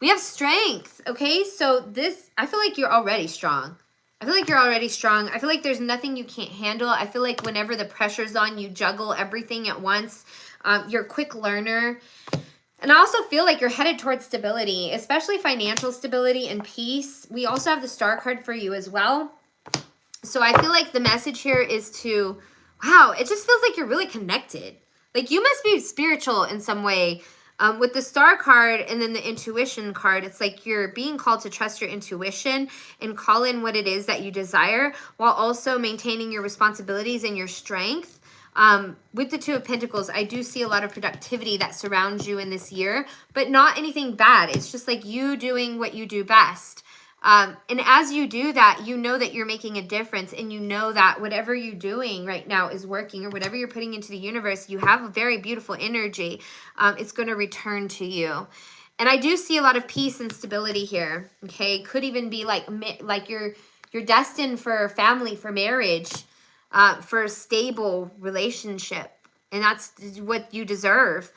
We have strength, okay? So this, I feel like you're already strong. I feel like you're already strong. I feel like there's nothing you can't handle. I feel like whenever the pressure's on, you juggle everything at once. You're a quick learner. And I also feel like you're headed towards stability, especially financial stability and peace. We also have the Star card for you as well. So I feel like the message here is to, wow, it just feels like you're really connected. Like you must be spiritual in some way. With the Star card and then the intuition card, it's like you're being called to trust your intuition and call in what it is that you desire while also maintaining your responsibilities and your strength. With the Two of Pentacles, I do see a lot of productivity that surrounds you in this year, but not anything bad. It's just like you doing what you do best. And as you do that, you know that you're making a difference, and you know that whatever you're doing right now is working, or whatever you're putting into the universe, you have a very beautiful energy. It's going to return to you. And I do see a lot of peace and stability here. Okay. Could even be like you're destined for family, for marriage, for a stable relationship. And that's what you deserve.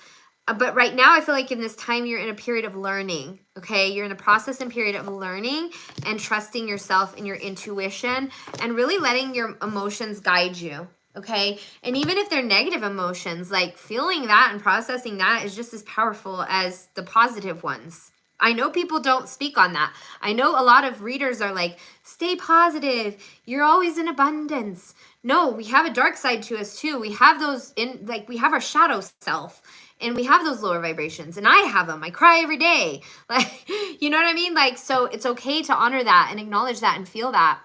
But right now, I feel like in this time, you're in a period of learning, okay? You're in a process and period of learning and trusting yourself and your intuition and really letting your emotions guide you, okay? And even if they're negative emotions, like feeling that and processing that is just as powerful as the positive ones. I know people don't speak on that. I know a lot of readers are like, stay positive. You're always in abundance. No, we have a dark side to us too. We have those we have our shadow self. And we have those lower vibrations, and I have them. I cry every day. Like, you know what I mean? Like, so it's okay to honor that and acknowledge that and feel that,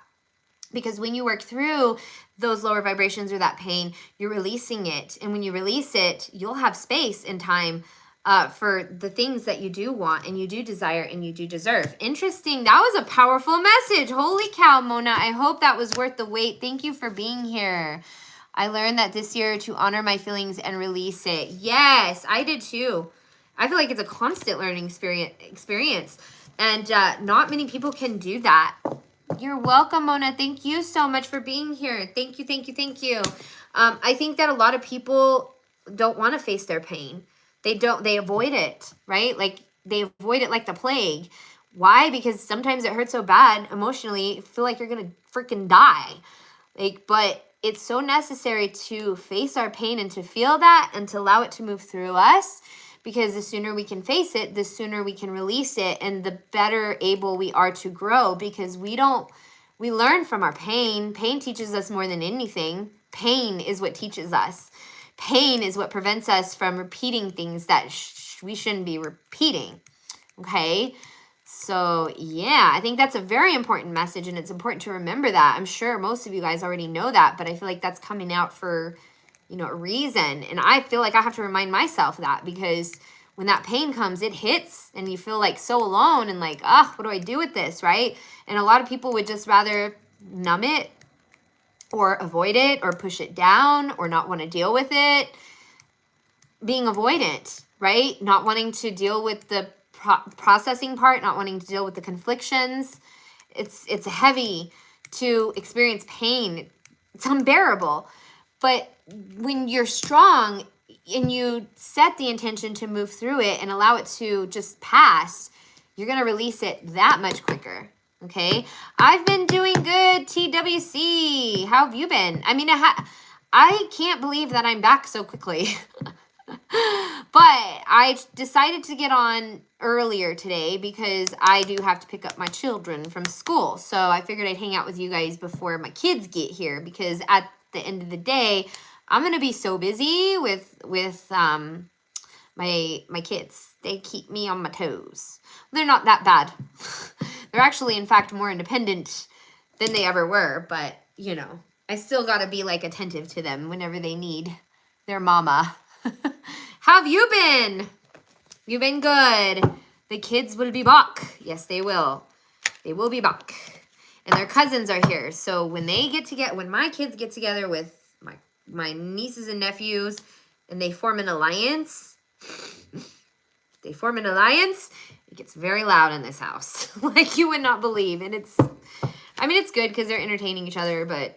because when you work through those lower vibrations or that pain, you're releasing it. And when you release it, you'll have space and time for the things that you do want and you do desire and you do deserve. Interesting. That was a powerful message. Holy cow, Mona. I hope that was worth the wait. Thank you for being here. I learned that this year to honor my feelings and release it. Yes, I did too. I feel like it's a constant learning experience. And not many people can do that. You're welcome, Mona. Thank you so much for being here. Thank you, thank you, thank you. I think that a lot of people don't want to face their pain. They avoid it, right? Like they avoid it like the plague. Why? Because sometimes it hurts so bad emotionally, you feel like you're going to freaking die. But it's so necessary to face our pain and to feel that and to allow it to move through us, because the sooner we can face it, the sooner we can release it, and the better able we are to grow, because we learn from our pain. Pain teaches us more than anything. Pain is what teaches us. Pain is what prevents us from repeating things that we shouldn't be repeating. Okay? So, yeah, I think that's a very important message, and it's important to remember that. I'm sure most of you guys already know that, but I feel like that's coming out for, a reason. And I feel like I have to remind myself that, because when that pain comes, it hits, and you feel like so alone and like, what do I do with this, right? And a lot of people would just rather numb it or avoid it or push it down or not want to deal with it. Being avoidant, right? Not wanting to deal with the processing part, not wanting to deal with the conflictions. It's heavy to experience pain. It's unbearable. But when you're strong and you set the intention to move through it and allow it to just pass, you're going to release it that much quicker. Okay? I've been doing good, TWC. How have you been? I mean, I can't believe that I'm back so quickly. But I decided to get on earlier today because I do have to pick up my children from school. So I figured I'd hang out with you guys before my kids get here, because at the end of the day, I'm going to be so busy with my kids. They keep me on my toes. They're not that bad. They're actually, in fact, more independent than they ever were. But, I still got to be like attentive to them whenever they need their mama. How have you been? You've been good. The kids will be back. Yes, they will. They will be back. And their cousins are here. So when my kids get together with my nieces and nephews and they form an alliance, it gets very loud in this house. Like you would not believe. And it's good because they're entertaining each other, but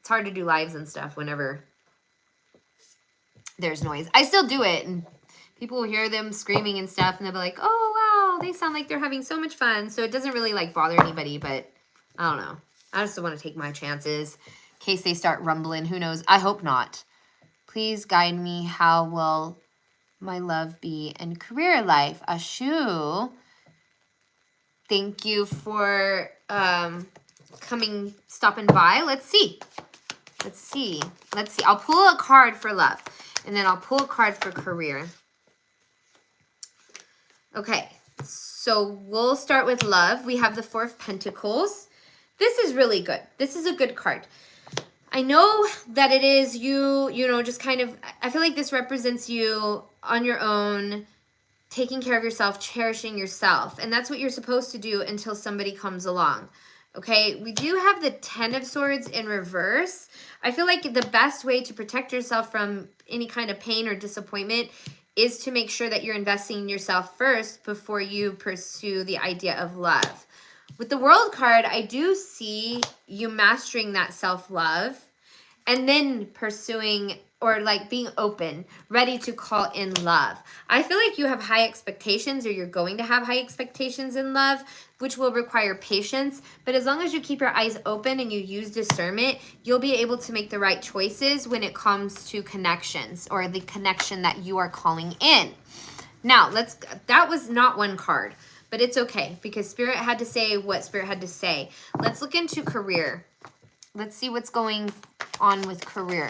it's hard to do lives and stuff whenever there's noise. I still do it, and people will hear them screaming and stuff, and they'll be like, oh, wow, they sound like they're having so much fun. So it doesn't really, bother anybody, but I don't know. I just want to take my chances in case they start rumbling. Who knows? I hope not. Please guide me. How will my love be and career life? Ashu, thank you for stopping by. Let's see. I'll pull a card for love. And then I'll pull a card for career. Okay, so we'll start with love. We have the Four of Pentacles. This is really good. This is a good card. I know that it is you, just kind of, I feel like this represents you on your own, taking care of yourself, cherishing yourself. And that's what you're supposed to do until somebody comes along. Okay, we do have the 10 of Swords in reverse. I feel like the best way to protect yourself from any kind of pain or disappointment is to make sure that you're investing in yourself first before you pursue the idea of love. With the World card, I do see you mastering that self-love and then pursuing or like being open, ready to call in love. I feel like you have high expectations, or you're going to have high expectations in love, which will require patience. But as long as you keep your eyes open and you use discernment, you'll be able to make the right choices when it comes to connections or the connection that you are calling in. Now, that was not one card, but it's okay because Spirit had to say what Spirit had to say. Let's look into career. Let's see what's going on with career.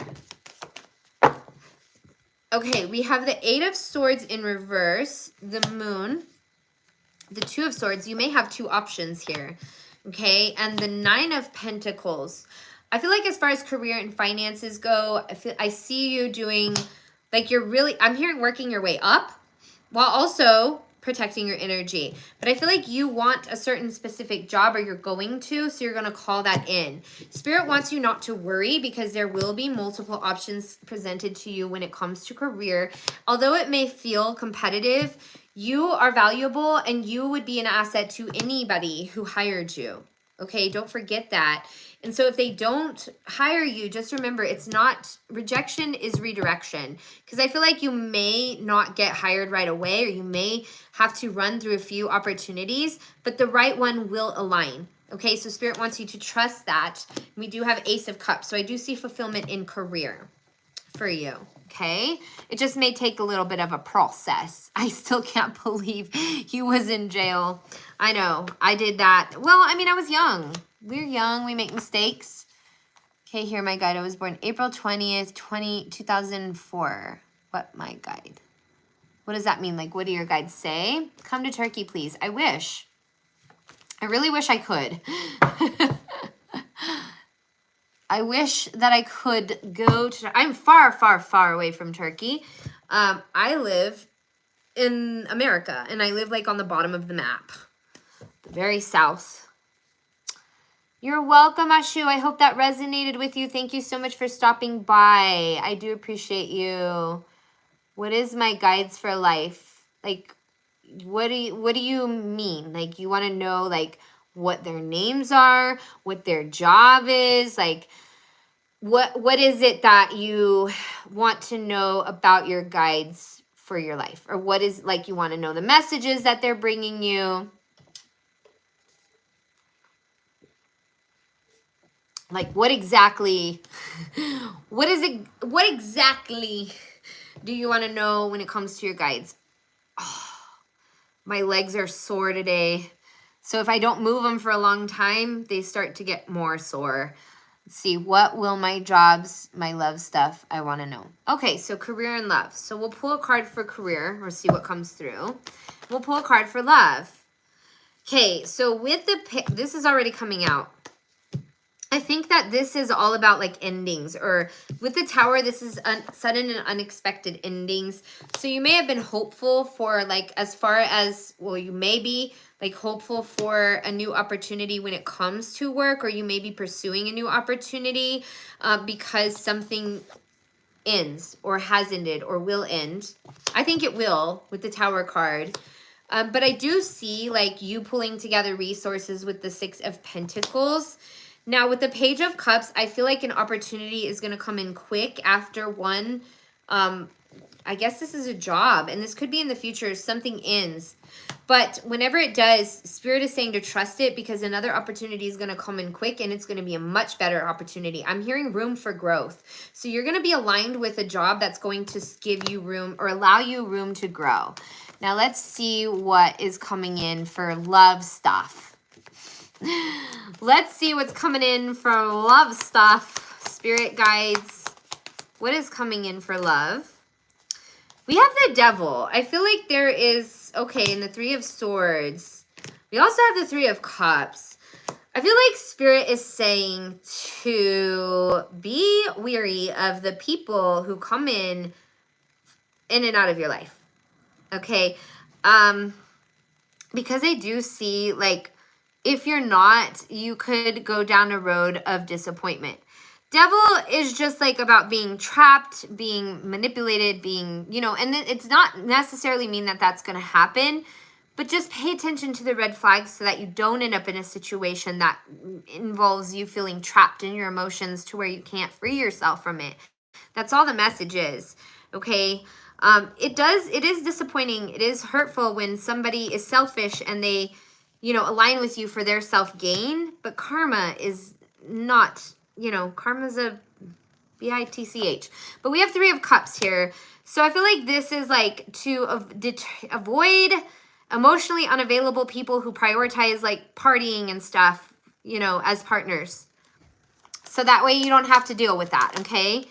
Okay, we have the 8 of Swords in reverse, the Moon, the 2 of Swords. You may have 2 options here, okay? And the 9 of Pentacles. I feel like as far as career and finances go, I see you doing, like I'm hearing working your way up while also protecting your energy. But I feel like you want a certain specific job, or you're going to, so you're going to call that in. Spirit wants you not to worry because there will be multiple options presented to you when it comes to career. Although it may feel competitive, you are valuable and you would be an asset to anybody who hired you. Okay, don't forget that. And so if they don't hire you, just remember rejection is redirection. Because I feel like you may not get hired right away, or you may have to run through a few opportunities, but the right one will align. Okay, so Spirit wants you to trust that. We do have Ace of Cups, so I do see fulfillment in career for you. Okay, it just may take a little bit of a process. I still can't believe he was in jail. I know, I did that. Well, I mean, I was young. We're young, we make mistakes. Okay, here my guide. I was born April 20th, 2004. What my guide? What does that mean? Like, what do your guides say? Come to Turkey, please. I wish. I really wish I could. I wish that I could go to, I'm far, far, far away from Turkey. I live in America, and I live like on the bottom of the map, the very south. You're welcome, Ashu. I hope that resonated with you. Thank you so much for stopping by. I do appreciate you. What is my guides for life? Like, what do you mean? Like, you want to know like what their names are, what their job is, like what is it that you want to know about your guides for your life? Or what is, like, you want to know the messages that they're bringing you? Like, what exactly do you want to know when it comes to your guides? Oh, my legs are sore today. So if I don't move them for a long time, they start to get more sore. Let's see, what will my jobs, my love stuff, I want to know. Okay, so career and love. So we'll pull a card for career, or see what comes through. We'll pull a card for love. Okay, so with this is already coming out. I think that this is all about like endings, or with the Tower, this is sudden and unexpected endings. So you may have been hopeful for like, as far as, well, you may be like hopeful for a new opportunity when it comes to work, or you may be pursuing a new opportunity because something ends or has ended or will end. I think it will with the Tower card. But I do see like you pulling together resources with the 6 of Pentacles. Now, with the Page of Cups, I feel like an opportunity is going to come in quick after one. I guess this is a job, and this could be in the future. Something ends. But whenever it does, Spirit is saying to trust it, because another opportunity is going to come in quick, and it's going to be a much better opportunity. I'm hearing room for growth. So you're going to be aligned with a job that's going to give you room, or allow you room to grow. Now, let's see what is coming in for love stuff. Let's see what's coming in for love stuff. Spirit guides, what is coming in for love? We have the Devil. I feel like there is, okay, in the 3 of Swords. We also have the 3 of Cups. I feel like Spirit is saying to be weary of the people who come in and out of your life. Okay, because I do see, like, if you're not, you could go down a road of disappointment. Devil is just like about being trapped, being manipulated, being, you know, and it's not necessarily mean that that's going to happen, but just pay attention to the red flags so that you don't end up in a situation that involves you feeling trapped in your emotions to where you can't free yourself from it. That's all the message is, okay? It is disappointing. It is hurtful when somebody is selfish and they, you know, align with you for their self-gain, but karma is not, you know, karma's a bitch. But we have 3 of Cups here. So I feel like this is like to avoid emotionally unavailable people who prioritize like partying and stuff, you know, as partners. So that way you don't have to deal with that, okay?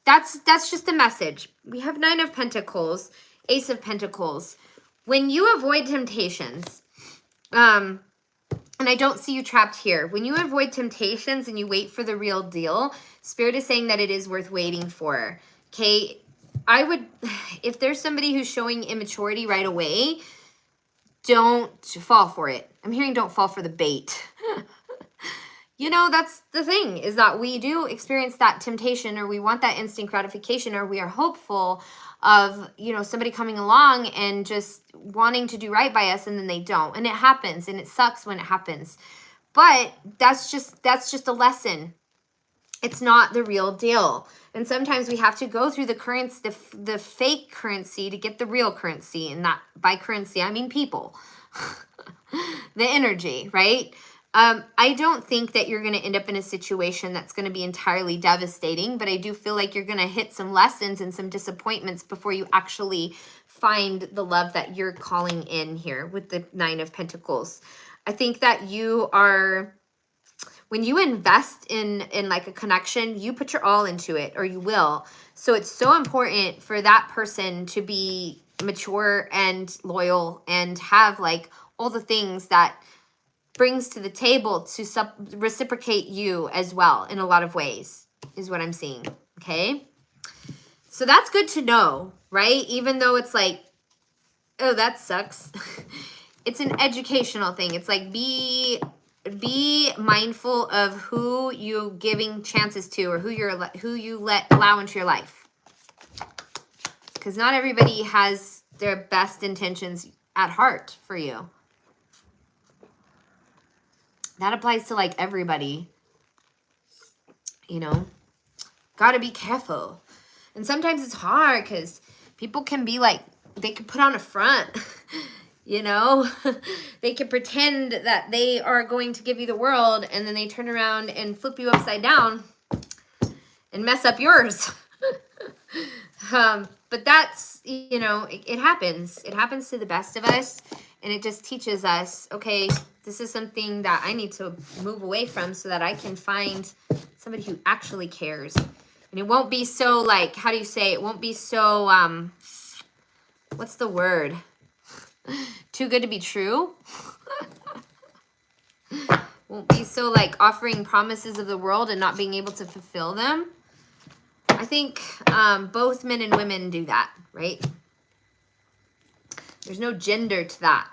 That's just a message. We have 9 of Pentacles, Ace of Pentacles. When you avoid temptations, and I don't see you trapped here. When you avoid temptations and you wait for the real deal, Spirit is saying that it is worth waiting for, okay? I would, if there's somebody who's showing immaturity right away, don't fall for it. I'm hearing don't fall for the bait. You know, that's the thing, is that we do experience that temptation, or we want that instant gratification, or we are hopeful of, you know, somebody coming along and just wanting to do right by us, and then they don't. And it happens, and it sucks when it happens. But that's just a lesson. It's not the real deal. And sometimes we have to go through the fake currency to get the real currency. And that, by currency, I mean people. The energy, right? I don't think that you're going to end up in a situation that's going to be entirely devastating, but I do feel like you're going to hit some lessons and some disappointments before you actually find the love that you're calling in here with the 9 of Pentacles. I think that you are, when you invest in like a connection, you put your all into it, or you will. So it's so important for that person to be mature and loyal and have like all the things that brings to the table to reciprocate you as well in a lot of ways, is what I'm seeing, okay? So that's good to know, right? Even though it's like, oh, that sucks. It's an educational thing. It's like, be mindful of who you're giving chances to, or who you allow into your life. Because not everybody has their best intentions at heart for you. That applies to like everybody, you know, gotta be careful. And sometimes it's hard because people can be like, they can put on a front, you know, they can pretend that they are going to give you the world, and then they turn around and flip you upside down and mess up yours. But that's, you know, it happens. It happens to the best of us. And it just teaches us, okay, this is something that I need to move away from so that I can find somebody who actually cares. And it won't be so like, how do you say, it won't be so, what's the word? Too good to be true? Won't be so like offering promises of the world and not being able to fulfill them. I think both men and women do that, right? There's no gender to that.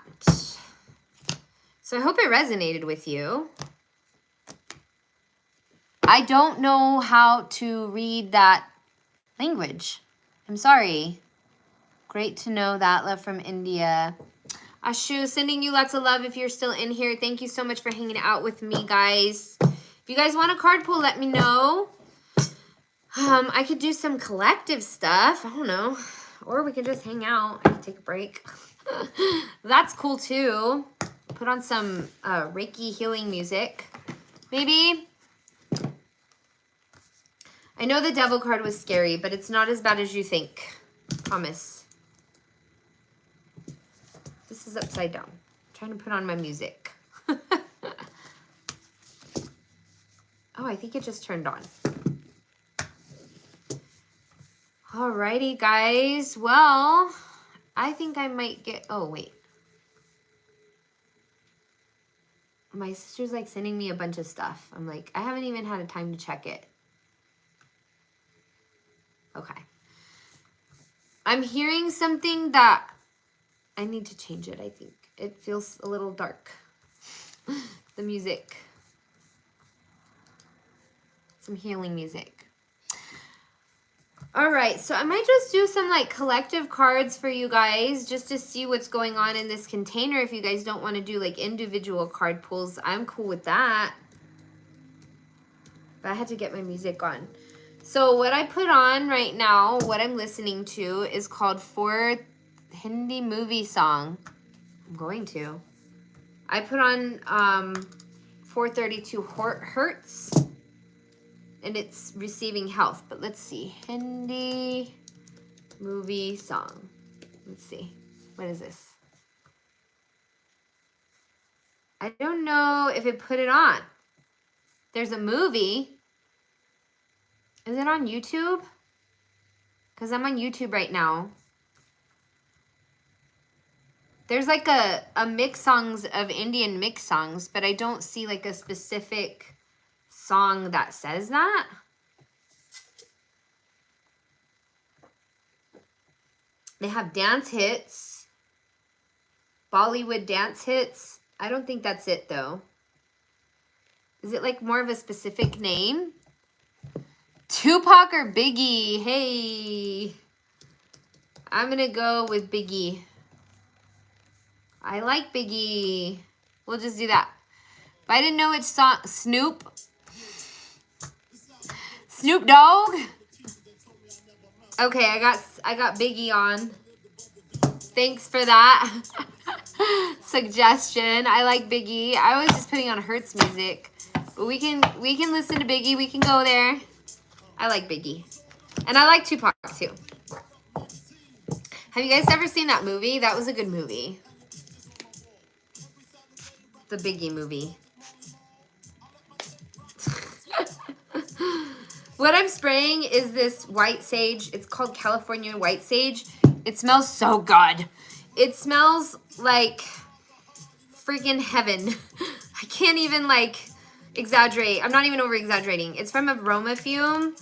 So I hope it resonated with you. I don't know how to read that language. I'm sorry. Great to know that. Love from India. Ashu, sending you lots of love if you're still in here. Thank you so much for hanging out with me, guys. If you guys want a card pull, let me know. I could do some collective stuff. I don't know. Or we could just hang out. I could take a break. That's cool too. Put on some Reiki healing music. Maybe. I know the devil card was scary, but it's not as bad as you think. Promise. This is upside down. I'm trying to put on my music. Oh, I think it just turned on. Alrighty, guys. Well, I think I might get... Oh, wait. My sister's like sending me a bunch of stuff. I'm like, I haven't even had a time to check it. Okay. I'm hearing something that I need to change it, I think. It feels a little dark. The music. Some healing music. All right, so I might just do some like collective cards for you guys just to see what's going on in this container. If you guys don't want to do like individual card pulls, I'm cool with that. But I had to get my music on. So what I put on right now, what I'm listening to is called Hindi Movie Song. I'm going to. I put on 432 Hertz. And it's Receiving Health. But let's see. Hindi Movie Song. Let's see. What is this? I don't know if it put it on. There's a movie. Is it on YouTube? Because I'm on YouTube right now. There's like a mix songs of Indian mix songs, but I don't see like a specific song that says that. They have dance hits. Bollywood dance hits. I don't think that's it though. Is it like more of a specific name? Tupac or Biggie? Hey. I'm gonna go with Biggie. I like Biggie. We'll just do that. If I didn't know which song, Snoop Dogg. Okay, I got Biggie on. Thanks for that suggestion. I like Biggie. I was just putting on Hertz music, but we can listen to Biggie. We can go there. I like Biggie, and I like Tupac too. Have you guys ever seen that movie? That was a good movie. The Biggie movie. What I'm spraying is this white sage. It's called California white sage. It smells so good. It smells like freaking heaven. I can't even like exaggerate. I'm not even over exaggerating. It's from Aroma Fume.